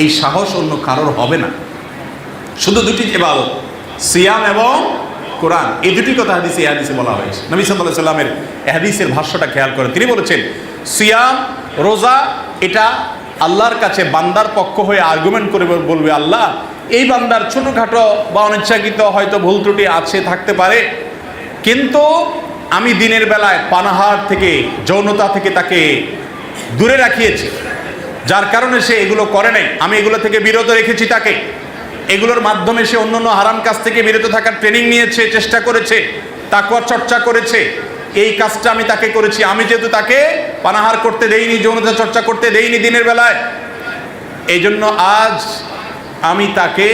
এই সাহস অন্য কারোর হবে না। শুধু দুটি ইবাদত, সিয়াম এবং কোরআন, এই দুটি কথা হাদিসে বলা হয়েছে। নবী সাল্লাল্লাহু আলাইহি সাল্লামের হাদিসের ভাষ্যটা খেয়াল করেন, তিনি বলেছেন সিয়াম, রোজা, এটা আল্লাহর কাছে বান্দার পক্ষ হয়ে আর্গুমেন্ট করে বলবে, আল্লাহ এই বান্দার ছোটোখাটো বা অনিচ্ছাকৃত হয়তো ভুল ত্রুটি আছে, থাকতে পারে, কিন্তু আমি দিনের বেলায় পানাহার থেকে, যৌনতা থেকে তাকে দূরে রাখিয়েছি, যার কারণে সে এগুলো করে নাই, আমি এগুলো থেকে বিরত রেখেছি তাকে। এগুলোর মাধ্যমে সে অন্যান্য হারাম কাজ থেকে বিরত থাকার ট্রেনিং নিয়েছে, চেষ্টা করেছে, তাকওয়ার চর্চা করেছে, এই কাজটা আমি তাকে করেছি। আমি যেহেতু তাকে পানাহার করতে দেইনি, যৌনতা চর্চা করতে দেইনি দিনের বেলায়, এই জন্য আজ আমি তাকে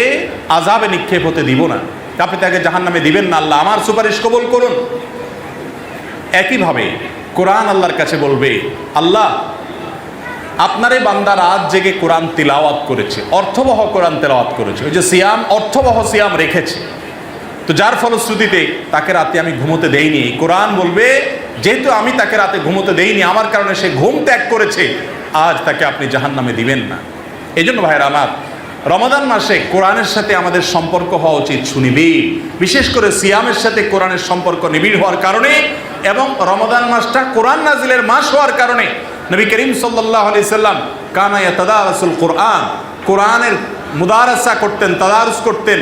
আযাবে নিক্ষেপ হতে দিব না, আপনি তাকে জাহান্নামে দিবেন না, আল্লাহ আমার সুপারিশ কবুল করুন। একইভাবে কোরআন আল্লাহর কাছে বলবে, আল্লাহ আপনার এই বান্দা রাত জেগে কোরআন তিলাওয়াত করেছে, অর্থবহ কোরআন তেলাওয়াত করেছে, ওই যে সিয়াম, অর্থবহ সিয়াম রেখেছে, তো যার ফলশ্রুতিতে তাকে রাতে আমি ঘুমোতে দেইনি। কোরআন বলবে যেহেতু আমি তাকে রাতে ঘুমোতে দেইনি, আমার কারণে সে ঘুম ত্যাগ করেছে, আজ তাকে আপনি জাহান্নামে দিবেন না। এই জন্য ভাইয়েরা আমার, রমাদান মাসে কোরআনের সাথে আমাদের সম্পর্ক হওয়া উচিত সুনিবিড়, বিশেষ করে সিয়ামের সাথে কোরআনের সম্পর্ক নিবিড় হওয়ার কারণে এবং রমাদান মাসটা কোরআন নাজিলের মাস হওয়ার কারণে নবী করিম সাল্লাল্লাহু আলাইহি সাল্লাম কানা ইয়াতাদারাসুল কোরআন, কোরআনের মুদারাসা করতেন, তাদারুস করতেন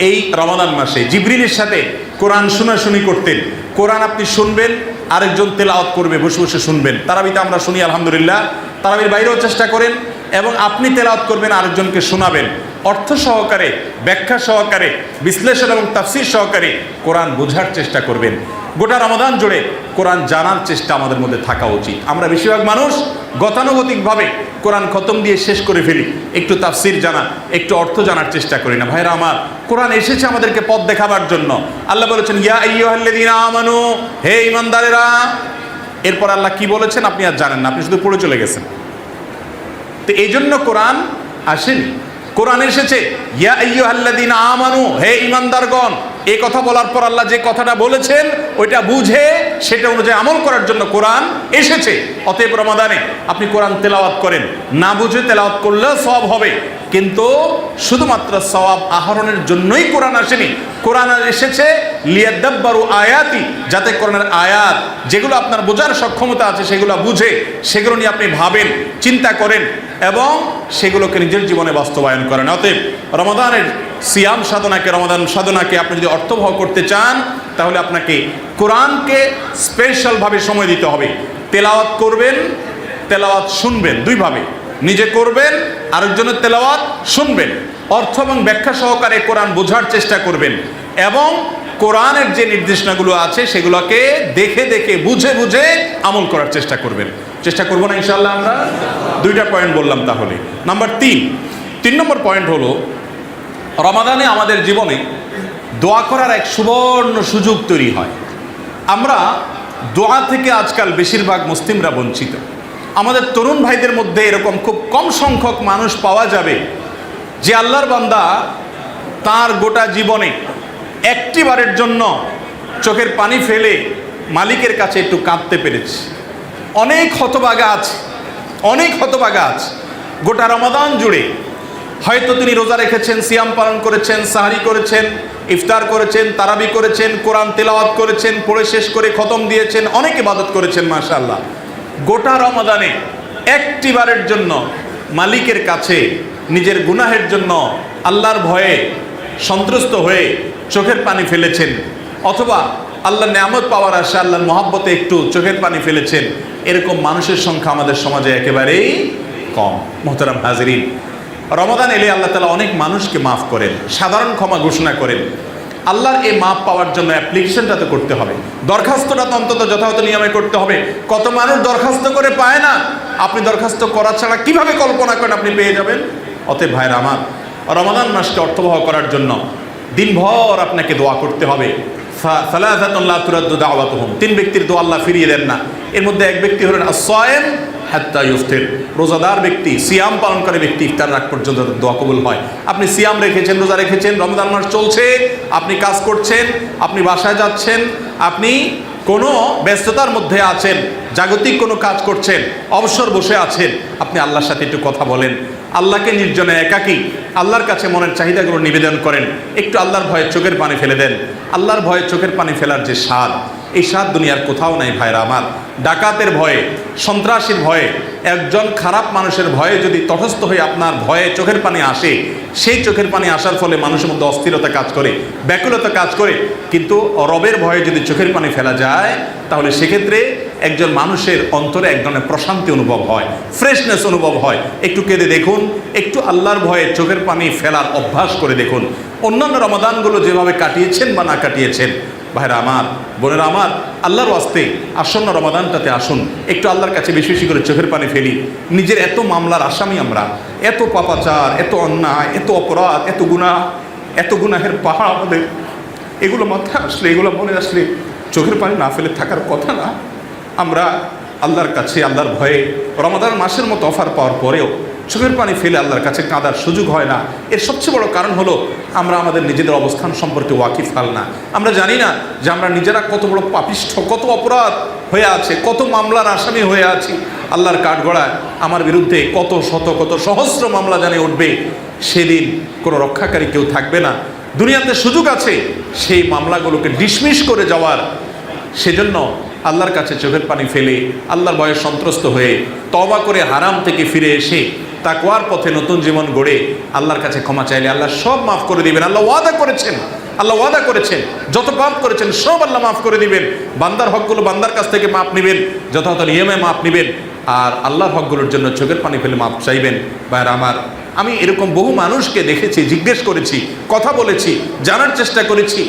এই রমাদান মাসে। জিবরিলের সাথে কোরআন শোনাশুনি করতেন। কোরআন আপনি শুনবেন, আরেকজন তেলাওয়াত করবে, বসে বসে শুনবেন। তারাবিতে আমরা শুনি আলহামদুলিল্লাহ, তারাবির বাইরেও চেষ্টা করেন এবং আপনি তেলাওয়াত করবেন, আরেকজনকে শোনাবেন। অর্থ সহকারে, ব্যাখ্যা সহকারে, বিশ্লেষণ এবং তাফসীর সহকারে কোরআন বোঝার চেষ্টা করবেন। গোটা রমাদান জুড়ে কোরআন জানার চেষ্টা আমাদের মধ্যে থাকা উচিত। আমরা বেশিরভাগ মানুষ গতানুগতিকভাবে কোরআন খতম দিয়ে শেষ করে ফেলি, একটু তাফসীর জানা, একটু অর্থ জানার চেষ্টা করি না। ভাইরা আমার, কোরআন এসেছে আমাদেরকে পথ দেখাবার জন্য। আল্লাহ বলেছেন ইয়া আইয়ুহাল্লাযীনা আমানু, হে ঈমানদারেরা। এরপর আল্লাহ কি বলেছেন আপনি আর জানেন না, আপনি শুধু পড়ে চলে গেছেন। তো এই জন্য কোরআন আসেনি, কোরআন এসেছে ইয়া আইয়ুহাল্লাযীনা আমানু, হে ঈমানদারগণ। এই কথা বলার পর আল্লাহ যে কথাটা বলেছেন ওইটা বুঝে সেটা অনুযায়ী আমল করার জন্য কোরআন এসেছে। অতএব রমাদানে আপনি কোরআন তেলাওয়াত করেন, না বুঝে তেলাওয়াত করলেও সওয়াব হবে, কিন্তু শুধুমাত্র সওয়াব আহরণের জন্যই কোরআন আসেনি। কোরআন এসেছে লিয়াদাব্বারু আয়াতি, যাতে কোরআনের আয়াত যেগুলো আপনার বোঝার সক্ষমতা আছে সেগুলো বুঝে সেগুলো নিয়ে আপনি ভাবেন, চিন্তা করেন এবং সেগুলোকে নিজের জীবনে বাস্তবায়ন করেন। অতএব রমাদানের সিয়াম সাধনাকে, রমাদান সাধনাকে আপনি যদি অর্থবহ করতে চান তাহলে আপনাকে কোরআনকে স্পেশালভাবে সময় দিতে হবে। তেলাওয়াত করবেন, তেলাওয়াত শুনবেন, দুইভাবে, নিজে করবেন, আরেকজনের তেলাওয়াত শুনবেন। অর্থ এবং ব্যাখ্যা সহকারে কোরআন বোঝার চেষ্টা করবেন এবং কোরআনের যে নির্দেশনাগুলো আছে সেগুলোকে দেখে দেখে বুঝে বুঝে আমল করার চেষ্টা করবেন। চেষ্টা করবো না ইনশাআল্লাহ? আমরা দুইটা পয়েন্ট বললাম। তাহলে নাম্বার 3 নম্বর পয়েন্ট হলো, রমাদানে আমাদের জীবনে দোয়া করার এক সুবর্ণ সুযোগ তৈরি হয়। আমরা দোয়া থেকে আজকাল বেশিরভাগ মুসলিমরা বঞ্চিত। আমাদের তরুণ ভাইদের মধ্যে এরকম খুব কম সংখ্যক মানুষ পাওয়া যাবে যে আল্লাহর বান্দা তার গোটা জীবনে একটি বারের জন্য চোখের পানি ফেলে মালিকের কাছে একটু কাঁদতে পেরেছে। অনেক হতভাগা আছে, অনেক হতভাগা আছে। গোটা রমাদান জুড়ে হয়তো তিনি রোজা রেখেছেন, সিয়াম পালন করেছেন, সাহারি করেছেন, ইফতার করেছেন, তারাবি করেছেন, কোরআন তেলাওয়াত করেছেন, পড়ে শেষ করে খতম দিয়েছেন, অনেক ইবাদত করেছেন মাশাআল্লাহ। গোটা রমাদানে একটি বারের জন্য মালিকের কাছে নিজের গুনাহের জন্য আল্লাহর ভয়ে সন্ত্রস্ত হয়ে চোখের পানি ফেলেছেন, অথবা আল্লাহর নেয়ামত পাওয়ার আশা, আল্লাহর মহব্বতে একটু চোখের পানি ফেলেছেন। এরকম মানুষের সংখ্যা আমাদের সমাজে একেবারেই কম। মোহতারাম হাজিরিন, রমাদান এলে আল্লাহ তাআলা অনেক মানুষকে মাফ করেন, সাধারণ ক্ষমা ঘোষণা করেন। আল্লাহর এই মাফ পাওয়ার জন্য অ্যাপ্লিকেশনটা তো করতে হবে, দরখাস্তটা তো অন্তত যথাযথ নিয়মে করতে হবে। কত মানুষ দরখাস্ত করে পায় না। আপনি দরখাস্ত করা ছাড়া কিভাবে কল্পনা করেন আপনি পেয়ে যাবেন? অতএব ভাইরা আমার, রমাদান মাসকে অর্থবহ করার জন্য দিনভর আপনাকে দোয়া করতে হবে। সালাসাতুন লা তুরাদ্দু দাওয়াতুহুম, 3 ব্যক্তির দোয়া আল্লাহ ফিরিয়ে দেন না। এর মধ্যে এক ব্যক্তি হলেন আস-সায়েম হাত্তা ইফতির, রোজাদার ব্যক্তি, সিয়াম পালনকারী ব্যক্তি, ইফতার রাত পর্যন্ত দোয়া কবুল হয়। আপনি সিয়াম রেখেছেন, রোজা রেখেছেন, রমজান মাস চলছে, আপনি কাজ করছেন, আপনি বাসায় যাচ্ছেন, আপনি কোনো ব্যস্ততার মধ্যে আছেন, জাগতিক কোনো কাজ করছেন, অবসর বসে আছেন, আপনি আল্লাহর সাথে একটু কথা বলেন, আল্লাহকে নির্জনে একাকী আল্লাহর কাছে মনের চাহিদাগুলো নিবেদন করেন, একটু আল্লাহর ভয়ে চোখের পানি ফেলে দেন। আল্লাহর ভয়ে চোখের পানি ফেলার যে স্বাদ, এই স্বাদ দুনিয়ার কোথাও নাই ভাইরা আমার। ডাকাতের ভয়ে, সন্ত্রাসীর ভয়ে, একজন খারাপ মানুষের ভয়ে যদি তটস্থ হয়ে আপনার ভয়ে চোখের পানি আসে, সেই চোখের পানি আসার ফলে মানুষের মধ্যে অস্থিরতা কাজ করে, ব্যাকুলতা কাজ করে। কিন্তু রবের ভয়ে যদি চোখের পানি ফেলা যায় তাহলে সেক্ষেত্রে একজন মানুষের অন্তরে এক ধরনের প্রশান্তি অনুভব হয়, ফ্রেশনেস অনুভব হয়। একটু কেঁদে দেখুন, একটু আল্লাহর ভয়ে চোখের পানি ফেলার অভ্যাস করে দেখুন। অন্যান্য রমাদানগুলো যেভাবে কাটিয়েছেন বা না কাটিয়েছেন, ভাইরা আমার, বোনেরা আমার, আল্লাহর ওয়াস্তে আসন্ন রমাদানটাতে আসুন, একটু আল্লাহর কাছে বেশি বেশি করে চোখের পানি ফেলি। নিজের এত মামলার আসামি আমরা, এত পাপাচার, এত অন্যায়, এত অপরাধ, এত গুনাহের পাহাড় আমাদের। এগুলো মাথায় আসলে, এগুলো মনে আসলে চোখের পানি না ফেলে থাকার কথা না। আমরা আল্লাহর কাছে আল্লাহর ভয়ে রমাদান মাসের মতো অফার পাওয়ার পরেও চোখের পানি ফেলে আল্লাহর কাছে কাঁদার সুযোগ হয় না। এর সবচেয়ে বড় কারণ হলো আমরা আমাদের নিজেদের অবস্থান সম্পর্কে ওয়াকিফ হাল না। আমরা জানি না যে আমরা নিজেরা কত বড় পাপিষ্ঠ, কত অপরাধ হয়ে আছে, কত মামলার আসামি হয়ে আছি। আল্লাহর কাঠগড়ায় আমার বিরুদ্ধে কত শত কত সহস্র মামলা জানে উঠবে, সেদিন কোনো রক্ষাকারী কেউ থাকবে না। দুনিয়াতে সুযোগ আছে সেই মামলাগুলোকে ডিসমিস করে যাওয়ার। সেজন্য আল্লাহর কাছে চোখের পানি ফেলে, আল্লাহর ভয়ে সন্ত্রস্ত হয়ে, তওবা করে হারাম থেকে ফিরে এসে তাকওয়ার পথে নতুন জীবন গড়ে আল্লাহর কাছে ক্ষমা চাইলে আল্লাহ সব মাফ করে দিবেন। আল্লাহ ওয়াদা করেছেন, আল্লাহ ওয়াদা করেছেন যত পাপ করেছেন সব আল্লাহ মাফ করে দিবেন। বান্দার হকগুলো বান্দার কাছ থেকে মাপ নেবেন, যথাযথ নিয়মে মাপ নেবেন, আর আল্লাহর হকগুলোর জন্য চোখের পানি ফেলে মাপ চাইবেন। ভাইরা আমার, আমি এরকম বহু মানুষকে দেখেছি, জিজ্ঞেস করেছি, কথা বলেছি, জানার চেষ্টা করেছি,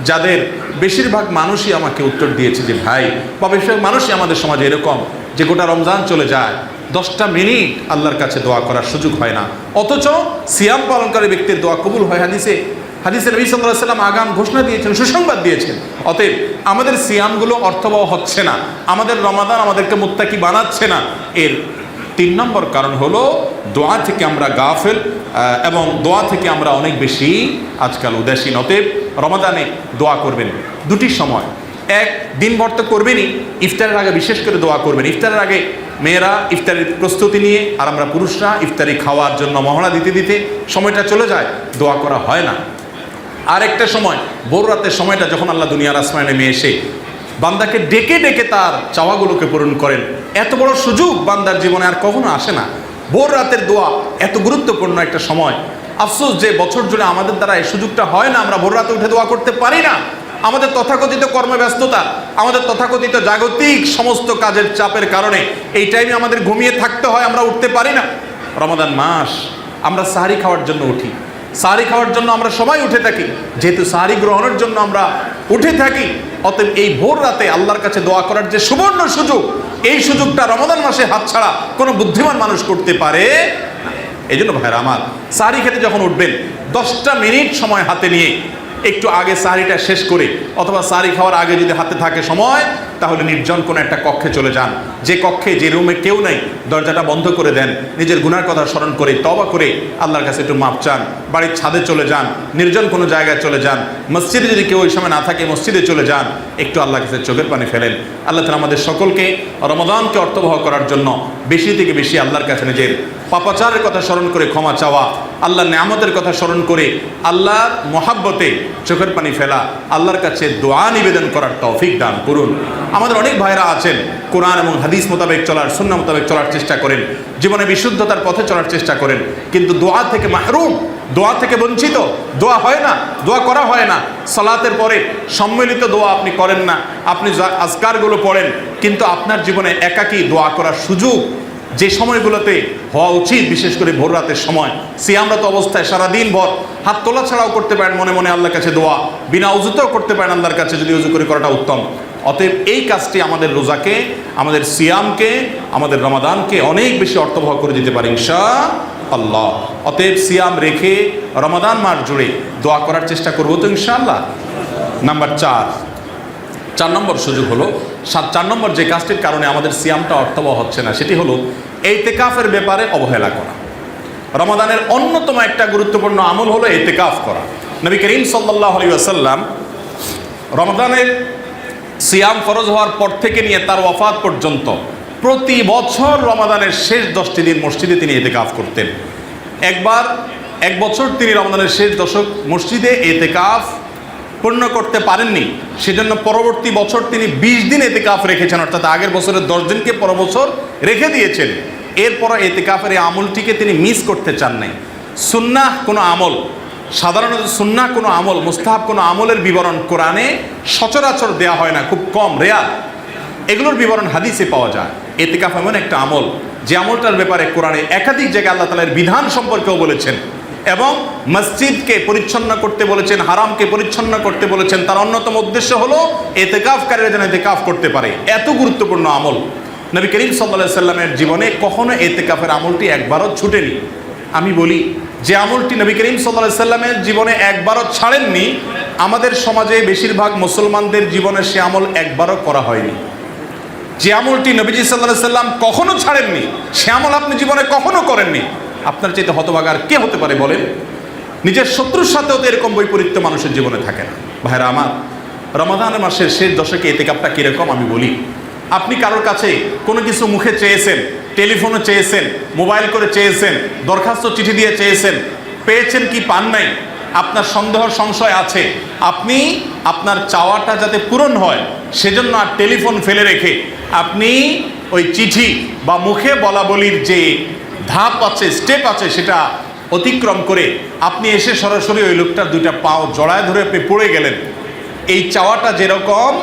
যাদের বেশিরভাগ মানুষই আমাকে উত্তর দিয়েছে যে ভাই, বা বেশিরভাগ মানুষই আমাদের সমাজে এরকম যে গোটা রমজান চলে যায়, 10টা মিনিট আল্লাহর কাছে দোয়া করার সুযোগ হয় না, অথচ সিয়াম পালনকারী ব্যক্তির দোয়া কবুল হয়। হাদিসে নবী সাল্লাল্লাহু আলাইহি ওয়াসাল্লাম আগাম ঘোষণা দিয়েছেন, সুসংবাদ দিয়েছেন। অতএব আমাদের সিয়ামগুলো অর্থবহ হচ্ছে না, আমাদের রমাদান আমাদেরকে মুত্তাকি বানাচ্ছে না। এর 3 নম্বর কারণ হলো দোয়া থেকে আমরা গাফেল, এবং দোয়া থেকে আমরা অনেক বেশি আজকাল উদাসীন। অতএব রমাদানে দোয়া করবেন দুটি সময়, এক দিনভর তো করবেনই, ইফতারের আগে বিশেষ করে দোয়া করবেন। ইফতারের আগে মেয়েরা ইফতারের প্রস্তুতি নিয়ে, আর আমরা পুরুষরা ইফতারি খাওয়ার জন্য মহড়া দিতে দিতে সময়টা চলে যায়, দোয়া করা হয় না। আর একটা সময় ভোর রাতের সময়টা, যখন আল্লাহ দুনিয়ার আসমানে নেমে এসে বান্দাকে ডেকে ডেকে তার চাওয়াগুলোকে পূরণ করেন, এত বড় সুযোগ বান্দার জীবনে আর কখনো আসে না। ভোর রাতের দোয়া এত গুরুত্বপূর্ণ একটা সময়। আফসোস যে বছর জুড়ে আমাদের দ্বারা এই সুযোগটা হয় না, আমরা ভোর রাতে উঠে দোয়া করতে পারি না। আমাদের তথাকথিত কর্মব্যস্ততা, আমাদের তথাকথিত জাগতিক সমস্ত কাজের চাপের কারণে এই টাইমে আমাদের ঘুমিয়ে থাকতে হয়, আমরা উঠতে পারি না। রমাদান মাস আমরা সাহারি খাওয়ার জন্য উঠি, সাহারি খাওয়ার জন্য আমরা সবাই উঠে থাকি, যেহেতু সাহারি গ্রহণের জন্য আমরা উঠে থাকি। অতএব এই ভোর রাতে আল্লাহর কাছে দোয়া করার যে সুবর্ণ সুযোগ, এই সুযোগটা রমাদান মাসে হাতছাড়া কোনো বুদ্ধিমান মানুষ করতে পারে না। এই জন্য ভাইরা আমার, সাহারি খেতে যখন উঠবেন 10টা মিনিট সময় হাতে নিয়ে একটু আগে সাহারিটা শেষ করে, অথবা সাহারি খাওয়ার আগে যদি হাতে থাকে সময়, তাহলে নির্জন কোনো একটা কক্ষে চলে যান। যে কক্ষে, যে রুমে কেউ নেই, দরজাটা বন্ধ করে দেন, নিজের গুনার কথা স্মরণ করে তওবা করে আল্লাহর কাছে একটু মাপ চান। বাড়ির ছাদে চলে যান, নির্জন কোনো জায়গায় চলে যান, মসজিদে যদি কেউ ওই সময় না থাকে মসজিদে চলে যান, একটু আল্লাহর কাছে চোখের পানি ফেলেন। আল্লাহ তাআলা আমাদের সকলকে রমাদানকে অর্থবহ করার জন্য বেশি থেকে বেশি আল্লাহর কাছে নিজের পাপাচারের কথা স্মরণ করে ক্ষমা চাওয়া, আল্লাহর নেয়ামতের কথা স্মরণ করে আল্লাহর মহাব্বতে চোখের পানি ফেলা, আল্লাহর কাছে দোয়া নিবেদন করার তৌফিক দান করুন। আমাদের অনেক ভাইরা আছেন কোরআন এবং হাদিস মোতাবেক চলার, সুন্নাহ মোতাবেক চলার চেষ্টা করেন, জীবনে বিশুদ্ধতার পথে চলার চেষ্টা করেন, কিন্তু দোয়া থেকে মাহরুম, দোয়া থেকে বঞ্চিত, দোয়া হয় না, দোয়া করা হয় না। সালাতের পরে সম্মিলিত দোয়া আপনি করেন না, আপনি আজকারগুলো পড়েন, কিন্তু আপনার জীবনে একাকী দোয়া করার সুযোগ যে সময়গুলোতে হওয়া উচিত, বিশেষ করে ভোর রাতের সময়, সিয়ামরত অবস্থায় সারাদিন ভর হাত তোলা ছাড়াও করতে পারেন মনে মনে আল্লাহর কাছে দোয়া, বিনা উজুতেও করতে পারেন আল্লাহর কাছে, যদি উজু করে করাটা উত্তম। অতএব এই কাজটি আমাদের রোজাকে, আমাদের সিয়ামকে, আমাদের রমাদানকে অনেক বেশি অর্থবহ করে দিতে পারে ইনশাআল্লাহ। অতএব সিয়াম রেখে রমাদান মাস জুড়ে দোয়া করার চেষ্টা করবো তো ইনশাআল্লাহ। নাম্বার 4 নম্বর সুযোগ হলো, 4 নম্বর যে কাজটির কারণে আমাদের সিয়ামটা অর্থবহ হচ্ছে না, সেটি হলো ইতিকাফের ব্যাপারে অবহেলা করা। রমাদানের অন্যতম একটা গুরুত্বপূর্ণ আমল হলো ইতিকাফ করা। নবী করিম সাল্লাল্লাহু আলাইহি ওয়াসাল্লাম রমাদানের সিয়াম ফরজ হওয়ার পর থেকে নিয়ে তার ওয়াফাত পর্যন্ত প্রতি বছর রমাদানের শেষ 10টি দিন মসজিদে তিনি ইতিকাফ করতেন। এক বছর তিনি রমাদানের শেষ দশক মসজিদে ইতিকাফ পূর্ণ করতে পারেননি, সেজন্য পরবর্তী বছর তিনি 20 দিন ইতিকাফ রেখেছেন, অর্থাৎ আগের বছরের 10 দিনকে পর বছর রেখে দিয়েছেন। এরপর ইতিকাফের এই আমলটিকে তিনি মিস করতে চান নাই। সুন্নাহ কোনো আমল, সাধারণত সুন্নাহ কোনো আমল, মুস্তাহাব কোনো আমলের বিবরণ কোরআনে সচরাচর দেয়া হয় না, খুব কম, রেয়ার। এগুলোর বিবরণ হাদিসে পাওয়া যায়। ইতিকাফ এমন একটা আমল যে আমলটার ব্যাপারে কোরআনে একাধিক জায়গায় আল্লাহ তাআলার বিধান সম্পর্কেও বলেছেন, এবং মসজিদকে পরিচ্ছন্ন করতে বলেছেন, হারামকে পরিচ্ছন্ন করতে বলেছেন। তার অন্যতম উদ্দেশ্য হলো ইতিকাফকারীরা যেন ইতিকাফ করতে পারে। এত গুরুত্বপূর্ণ আমল নবী করিম সাল্লাল্লাহু আলাইহি সাল্লামের জীবনে কখনো ইতিকাফের আমলটি একবারও ছুটেনি। আমি বলি, যে আমলটি নবী করিম সাল্লাল্লাহু আলাইহি সাল্লামের জীবনে একবারও ছাড়েননি, আমাদের সমাজে বেশিরভাগ মুসলমানদের জীবনে সে আমল একবারও করা হয়নি। যে আমলটি নবীজি সাল্লাল্লাহু আলাইহি সাল্লাম কখনো ছাড়েননি, সে আমল আপনি জীবনে কখনো করেননি, আপনার চাইতে হতভাগার কে হতে পারে বলেন? নিজের শত্রুর সাথেও তো এরকম বৈপরীত্য মানুষের জীবনে থাকে না। ভাইরা আমার, রমাদান মাসের শেষ দশকে ইতিকাফটা কীরকম আমি বলি। আপনি কারোর কাছে কোনো কিছু মুখে চেয়েছেন, টেলিফোনে চেয়েছেন, মোবাইল করে চেয়েছেন, দরখাস্ত চিঠি দিয়ে চেয়েছেন, পেয়েছেন কি পান নাই, আপনার সন্দেহ সংশয় আছে, আপনি আপনার চাওয়াটা যাতে পূরণ হয় সেজন্য আর টেলিফোন ফেলে রেখে আপনি ওই চিঠি বা মুখে বলা বলির যে ধাপ আছে, স্টেপ আছে, সেটা অতিক্রম করে আপনি এসে সরাসরি ওই লোকটার দুইটা পাও জড়ায় ধরে আপনি পড়ে গেলেন। এই চাওয়াটা যেরকম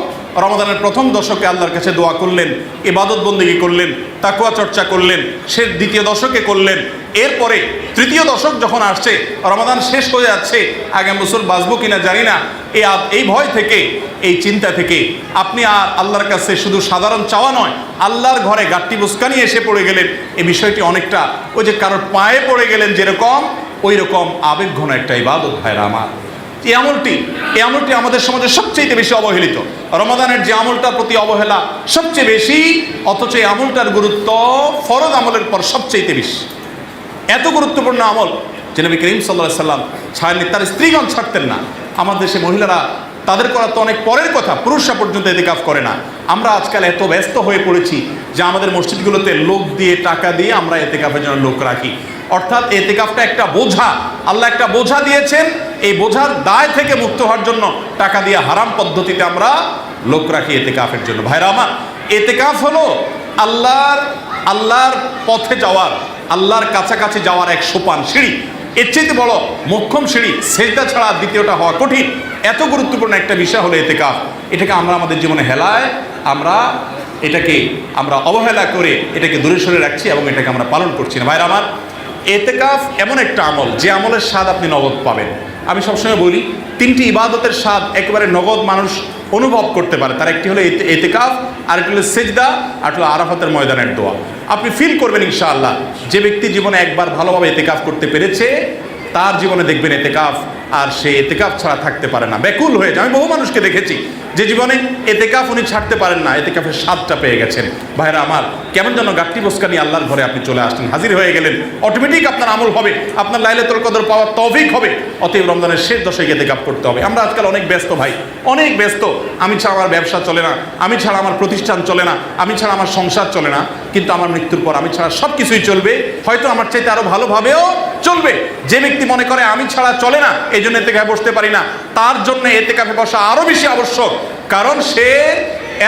রমাদানের প্রথম দশকে আল্লাহর কাছে দোয়া করলেন, ইবাদত বন্দেগী করলেন, তাকওয়া চর্চা করলেন, সে দ্বিতীয় দশকে করলেন, এরপরে তৃতীয় দশক যখন আসছে, রমাদান শেষ হয়ে যাচ্ছে, আগামী বছর বাঁচবো কিনা জানি না, এই ভয় থেকে, এই চিন্তা থেকে আপনি আর আল্লাহর কাছে শুধু সাধারণ চাওয়া নয়, আল্লাহর ঘরে গাট্টি বুসকানি এসে পড়ে গেলেন। এই বিষয়টি অনেকটা ওই যে কারোর পায়ে পড়ে গেলেন যেরকম, ওই রকম আবেগঘন একটা ইবাদত ভাইরা আমার। এই আমলটি আমাদের সমাজে সবচেয়ে বেশি অবহেলিত। রমাদানের যে আমলটার প্রতি অবহেলা সবচেয়ে বেশি, অথচ এই আমলটার গুরুত্ব ফরজ আমলের পর সবচেয়ে বেশি। এত গুরুত্বপূর্ণ আমল যে নবী করিম সাল্লাল্লাহু আলাইহি সাল্লাম ছাড়েননি, তার স্ত্রীগণ ছাড়তেন না। আমাদের দেশে মহিলারা, তাদের করা তো অনেক পরের কথা, পুরুষরা পর্যন্ত ইতিকাফ করে না। আমরা আজকাল এত ব্যস্ত হয়ে পড়েছি যে আমাদের মসজিদগুলোতে লোক দিয়ে, টাকা দিয়ে আমরা ইতিকাফের জন্য লোক রাখি। অর্থাৎ ইতিকাফটা একটা বোঝা, আল্লাহ একটা বোঝা দিয়েছেন, এই বোঝার দায় থেকে মুক্ত হওয়ার জন্য টাকা দিয়ে হারাম পদ্ধতিতে আমরা লোক রাখি ইতিকাফের জন্য। ভাইরা আমার, ইতিকাফ হলো আল্লাহর পথে যাওয়ার, আল্লাহর কাছাকাছি যাওয়ার এক সোপান, সিঁড়ি। এর চাইতে বড় মোক্ষম সিঁড়ি সেজদা ছাড়া দ্বিতীয়টা হওয়া কঠিন। এত গুরুত্বপূর্ণ একটা বিষয় হলো ইতিকাফ। এটাকে আমরা আমাদের জীবনে হেলায়, এটাকে আমরা অবহেলা করে এটাকে দূরে সরে রাখছি এবং এটাকে আমরা পালন করছি না। ভাইরা আমার, ইতিকাফ এমন একটা আমল যে আমলের স্বাদ আপনি নগদ পাবেন। আমি সবসময় বলি, তিনটি ইবাদতের স্বাদ একেবারে নগদ মানুষ অনুভব করতে পারে। তার একটি হলো ইতিকাফ, আরেকটি হলো সেজদা, আর হলো আরাফাতের ময়দানের দোয়া। আপনি ফিল করবেন ইনশাআল্লাহ, যে ব্যক্তি জীবনে একবার ভালোভাবে ইতিকাফ করতে পেরেছে, তার জীবনে দেখবেন ইতিকাফ আর সে ইতিকাফ ছাড়া থাকতে পারে না, ব্যাকুল হয়ে যায়। আমি বহু মানুষকে দেখেছি যে জীবনে ইতিকাফ উনি ছাড়তে পারেন না, ইতিকাফের স্বাদটা পেয়ে গেছেন। ভাইরা আমার, কেমন যেন গাট্টি বসকানি আল্লাহর ঘরে আপনি চলে আসলেন, হাজির হয়ে গেলেন, অটোমেটিক আপনার আমল হবে, আপনার লাইলাতুল কদর পাওয়ার তৌফিক হবে। অতএব রমজানের শেষ দশকে ইতিকাফ করতে হবে। আমরা আজকাল অনেক ব্যস্ত ভাই, অনেক ব্যস্ত। আমি ছাড়া আমার ব্যবসা চলে না, আমি ছাড়া আমার প্রতিষ্ঠান চলে না, আমি ছাড়া আমার সংসার চলে না, কিন্তু আমার মৃত্যুর পর আমি ছাড়া সব কিছুই চলবে, হয়তো আমার চাইতে আরো ভালোভাবেও চলবে। যে ব্যক্তি মনে করে আমি ছাড়া চলে না, এই জন্য ইতিকাফে বসতে পারি না, তার জন্য ইতিকাফে বসা আরো বেশি আবশ্যক। কারণ সে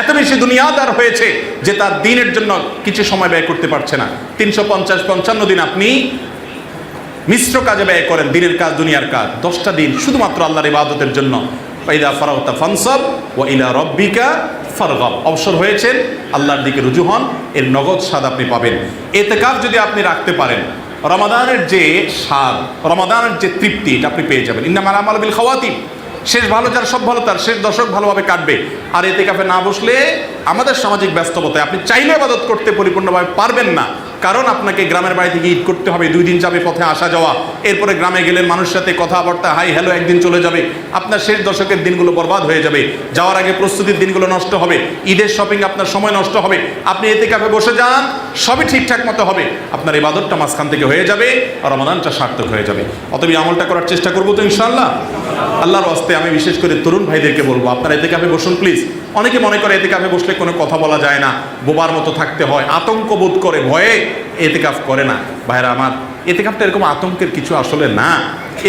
এত বেশি দুনিয়াদার হয়েছে যে তার দিনের জন্য কিছু সময় ব্যয় করতে পারছে না। 350-55 দিন আপনি মিশ্র কাজে ব্যয় করেন, দিনের কাজ, দুনিয়ার কাজ। 10টা দিন শুধুমাত্র আল্লাহর ইবাদতের জন্য। ফাইদা ফারাগতা ফানসাব ওয়া ইলা রাব্বিকা ফারগাব। অবসর হয়েছেন, আল্লাহর দিকে রুজু হন, এর নগদ স্বাদ আপনি পাবেন। ইতিকাফ যদি আপনি রাখতে পারেন, রমাদানের যে স্বাদ, রমাদানের যে তৃপ্তি, এটা আপনি পেয়ে যাবেন। ইন্নামাল আমালু বিল খাওয়াতিম। শেষ ভালো যার সব ভালো তার, শেষ দশক ভালোভাবে কাটবে। আর ইতিকাফে না বসলে আমাদের সামাজিক ব্যস্ততায় আপনি চাইলে ইবাদত করতে পরিপূর্ণভাবে পারবেন না। কারণ আপনাকে গ্রামের বাড়ি থেকে ঈদ করতে হবে, 2 দিন যাবে পথে আসা যাওয়া, এরপরে গ্রামে গেলেন মানুষের সাথে কথাবার্তা, হাই হ্যালো একদিন চলে যাবে। আপনার শেষ দশকের দিনগুলো বরবাদ হয়ে যাবে, যাওয়ার আগে প্রস্তুতির দিনগুলো নষ্ট হবে, ঈদের শপিং আপনার সময় নষ্ট হবে। আপনি ইতিকাফে বসে যান, সবই ঠিকঠাক মতো হবে, আপনার ইবাদতটা মাঝখান থেকে হয়ে যাবে, আর রমাদানটা সার্থক হয়ে যাবে। অতএব আমলটা করার চেষ্টা করবো তো ইনশাআল্লাহ। আল্লাহর ওয়াস্তে আমি বিশেষ করে তরুণ ভাইদেরকে বলবো, আপনারা ইতিকাফে বসুন প্লিজ। অনেকে মনে করে ইতিকাফে বসলে কোনো কথা বলা যায় না, বোবার মতো থাকতে হয়, আতঙ্ক বোধ করে, ভয়ে ইতিকাফ করে না। ভাইরা আমার, ইতিকাফটা এরকম আতঙ্কের কিছু আসলে না।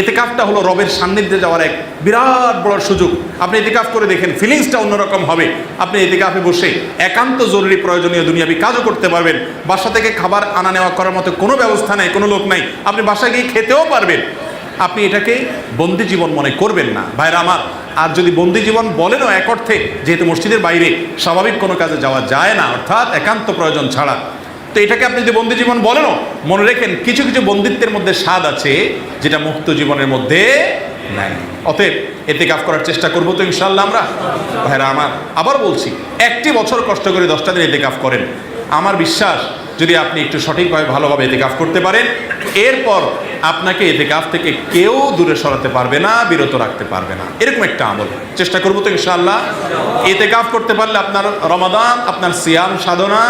ইতিকাফটা হলো রবের সান্নিধ্যে যাওয়ার এক বিরাট বড় সুযোগ। আপনি ইতিকাফ করে দেখেন, ফিলিংসটা অন্যরকম হবে। আপনি ইতিকাফে বসে একান্ত জরুরি প্রয়োজনীয় দুনিয়াবি কাজও করতে পারবেন। বাসা থেকে খাবার আনা নেওয়া করার মতো কোনো ব্যবস্থা নেই, কোনো লোক নাই, আপনি বাসায় গিয়ে খেতেও পারবেন। আপনি এটাকে বন্দি জীবন মনে করবেন না ভাইরা আমার। আর যদি বন্দি জীবন বলেনও এক অর্থে, যেহেতু মসজিদের বাইরে স্বাভাবিক কোনো কাজে যাওয়া যায় না, অর্থাৎ একান্ত প্রয়োজন ছাড়া, তো এটাকে আপনি যদি বন্দি জীবন বলেনও, মনে রেখেন কিছু কিছু বন্দিত্বের মধ্যে স্বাদ আছে যেটা মুক্ত জীবনের মধ্যে নাই। অতএব ইতিকাফ করার চেষ্টা করবো তো ইনশাআল্লাহ আমরা। ভাইরা আমার, আবার বলছি, 1 বছর কষ্ট করে 10টা দিন ইতিকাফ করেন, আমার বিশ্বাস যদি আপনি একটু সঠিকভাবে ভালোভাবে ইতিকাফ করতে পারেন, এরপর আপনাকে ইতিকাফ থেকে কেউ দূরে সরাতে পারবে না, বিরত রাখতে পারবে না। এরকম একটা আমল চেষ্টা করবো তো ইনশাআল্লাহ। ইতিকাফ করতে পারলে আপনার রমাদান, আপনার সিয়াম সাধনা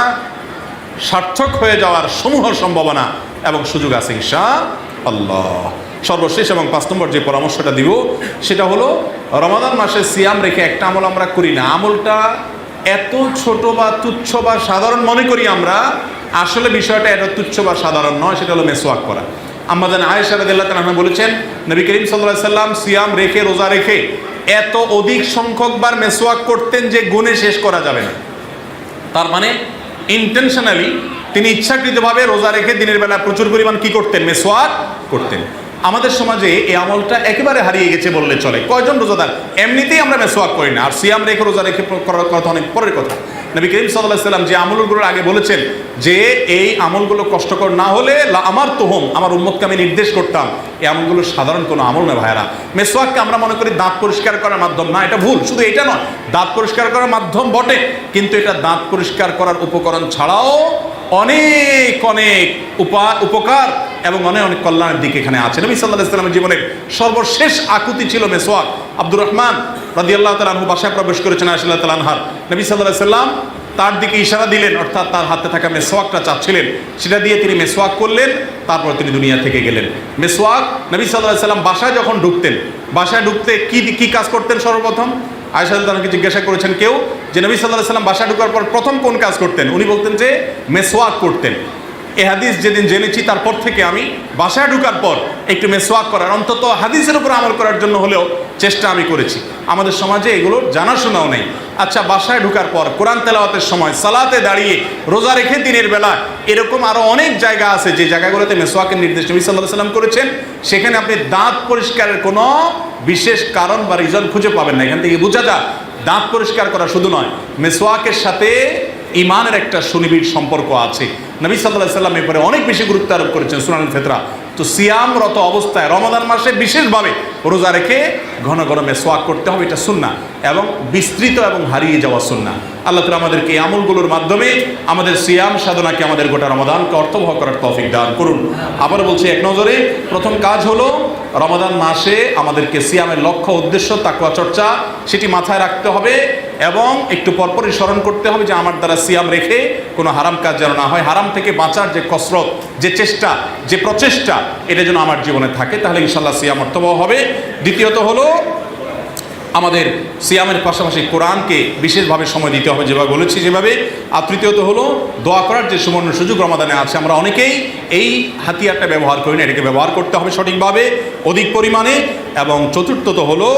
সার্থক হয়ে যাওয়ার সমূহ সম্ভাবনা এবং সুযোগ আছে ইনশাআল্লাহ। সর্বশেষ এবং 5 নম্বর যে পরামর্শটা দিব সেটা হলো, রমাদান মাসে সিয়াম রেখে একটা আমল আমরা করি না, আমলটা এত ছোট বা তুচ্ছ বা সাধারণ মনে করি আমরা, আসলে বিষয়টা এত তুচ্ছ বা সাধারণ নয়, সেটা হলো মেসওয়াক করা। আমাদের আয়েশা রাদিয়াল্লাহু তাআলা আনহা বলেছেন, নবী করিম সাল্লাল্লাহু আলাইহি সাল্লাম সিয়াম রেখে, রোজা রেখে এত অধিক সংখ্যকবার মেসওয়াক করতেন যে গুণে শেষ করা যাবে না। তার মানে ইন্টেনশনালি তিনি ইচ্ছাকৃতভাবে রোজা রেখে দিনের বেলা প্রচুর পরিমাণ কি করতেন? মেসওয়াক করতেন। আমাদের সমাজে এই আমলটা একেবারে হারিয়ে গেছে বললে চলে। কয়জন রোজাদার এমনিতেই আমরা মেসওয়াক করি না, আর সিয়াম রেখে রোজা রেখে করার কথা অনেক পরের কথা। নবী করিম সাল্লাল্লাহু আলাইহি সাল্লাম যে আমলগুলোর আগে বলেছেন যে এই আমলগুলো কষ্টকর না হলে আমার তোহম, আমার উম্মতকে আমি নির্দেশ করতাম, এই আমলগুলো সাধারণ কোনো আমল না ভাইরা। মেসওয়াককে আমরা মনে করি দাঁত পরিষ্কার করার মাধ্যম, না, এটা ভুল। শুধু এটা নয়, দাঁত পরিষ্কার করার মাধ্যম বটে, কিন্তু এটা দাঁত পরিষ্কার করার উপকরণ ছাড়াও অনেক অনেক উপকার এবং অনেক অনেক কল্যাণের দিক এখানে আছে। নবী সাল্লাল্লাহু আলাইহি ওয়াসাল্লামের জীবনের সর্বশেষ আকুতি ছিল মেসওয়াক। আব্দুর রহমান রাদিয়াল্লাহু তাআলা আনহু বাসায় প্রবেশ করেছেন আয়েশা রাদিয়াল্লাহু তাআলা আনহার। নবী সাল্লাল্লাহু আলাইহি ওয়াসাল্লাম তার দিকে ইশারা দিলেন, অর্থাৎ তার হাতে থাকা মেসওয়াকটা চাচ্ছিলেন, সেটা দিয়ে তিনি মেসওয়াক করলেন, তারপর তিনি দুনিয়া থেকে গেলেন। মেসওয়াক নবী সাল্লাল্লাহু আলাইহি ওয়াসাল্লাম বাসায় যখন ঢুকতেন, বাসায় ঢুকতে কি কাজ করতেন? সর্বপ্রথম আয়েশা রাদিয়াল্লাহু তাআলাকে জিজ্ঞাসা করেছেন কেউ যে নবী সাল্লাল্লাহু আলাইহি ওয়াসাল্লাম বাসায় ঢোকার পর প্রথম কোন কাজ করতেন? উনি বলতেন যে মেসওয়াক করতেন। এই হাদিস যেদিন জেনেছি তারপর থেকে আমি বাসায় ঢোকার পর একটু মেসওয়াক করার, অন্তত হাদিসের উপর আমল করার জন্য হলেও চেষ্টা আমি করেছি। আমাদের সমাজে এগুলো জানাশোনাও নেই। আচ্ছা, বাসায় ঢোকার পর কোরআন তেলাওয়াতের সময়, সালাতে দাঁড়িয়ে, রোজা রেখে দিনের বেলা, এরকম আরো অনেক জায়গা আছে যে জায়গাগুলোতে মেসওয়াকের নির্দেশ নবী সাল্লাল্লাহু আলাইহি ওয়াসাল্লাম করেছেন। সেখানে আপনি দাঁত পরিষ্কারের কোনো বিশেষ কারণ বা রিজন খুঁজে পাবেন না। এখান থেকে বোঝা যায় দাঁত পরিষ্কার করা শুধু নয়, মেসওয়াকের সাথে ইমানের একটা সুনিবিড় সম্পর্ক আছে। নবী সাল্লাল্লাহু আলাইহি ওয়াসাল্লাম এরপরে অনেক বেশি গুরুত্ব আরোপ করেছেন সুনানুল ফিতরা। তো সিয়ামরত অবস্থায় রমাদান মাসে বিশেষভাবে রোজা রেখে ঘন ঘন মেসওয়াক করতে হবে, এটা সুন্নাহ এবং বিস্তৃত এবং হারিয়ে যাওয়া সুন্নাহ। আল্লাহ তাআলা আমাদেরকে এই আমলগুলোর মাধ্যমে আমাদের সিয়াম সাধনাকে, আমাদের গোটা রমাদানকে অর্থবহ করার তৌফিক দান করুন। আবার বলছি, এক নজরে প্রথম কাজ হলো রমাদান মাসে আমাদেরকে সিয়ামের লক্ষ্য, উদ্দেশ্য, তাকওয়া চর্চা, সেটি মাথায় রাখতে হবে এবং একটু পরপরই স্মরণ করতে হবে যে আমার দ্বারা সিয়াম রেখে কোনো হারাম কাজ যেন না হয়। হারাম থেকে বাঁচার যে কসরত, যে চেষ্টা, যে প্রচেষ্টা, এটা যেন আমার জীবনে থাকে, তাহলে ইনশাআল্লাহ সিয়াম অর্থবহ হবে। দ্বিতীয়ত হলো আমাদের সিয়ামের পাশাপাশি কোরআনকে বিশেষভাবে সময় দিতে হবে, যেভাবে বলেছি যেভাবে। আর তৃতীয়ত হলো দোয়া করার যে সুবর্ণ সুযোগ রমাদানে আছে, আমরা অনেকেই এই হাতিয়ারটা ব্যবহার করি না, এটাকে ব্যবহার করতে হবে সঠিকভাবে, অধিক পরিমাণে। এবং চতুর্থত হলো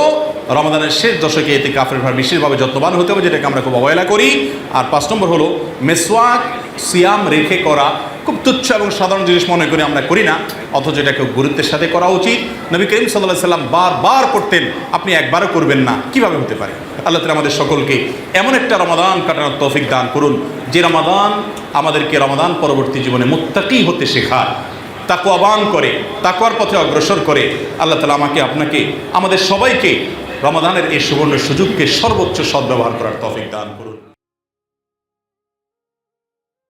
রমাদানের শেষ দশকে এতে কাফের ভার বিশেষভাবে যত্নবান হতে হবে, যেটাকে আমরা খুব অবহেলা করি। আর 5 নম্বর হলো মেসওয়াক সিয়াম রেখে করা খুব তুচ্ছ এবং সাধারণ জিনিস মনে করি আমরা করি না, অথচ এটাকে গুরুত্বের সাথে করা উচিত। নবী করিম সাল্লাল্লাহু আলাইহি সাল্লাম বারবার করতেন, আপনি একবারও করবেন না, কিভাবে হতে পারে? আল্লাহ তাআলা আমাদের সকলকে এমন একটা রমাদান কাটানোর তৌফিক দান করুন যে রমাদান আমাদেরকে রমাদান পরবর্তী জীবনে মুত্তাকি হতে শেখায়, তাকওয়াবান করে, তাকওয়ার পথে অগ্রসর করে। আল্লাহ তাআলা আমাকে, আপনাকে, আমাদের সবাইকে রমাদানের এই সুবর্ণ সুযোগকে সর্বোচ্চ সদ্ব্যবহার করার তৌফিক দান করুন।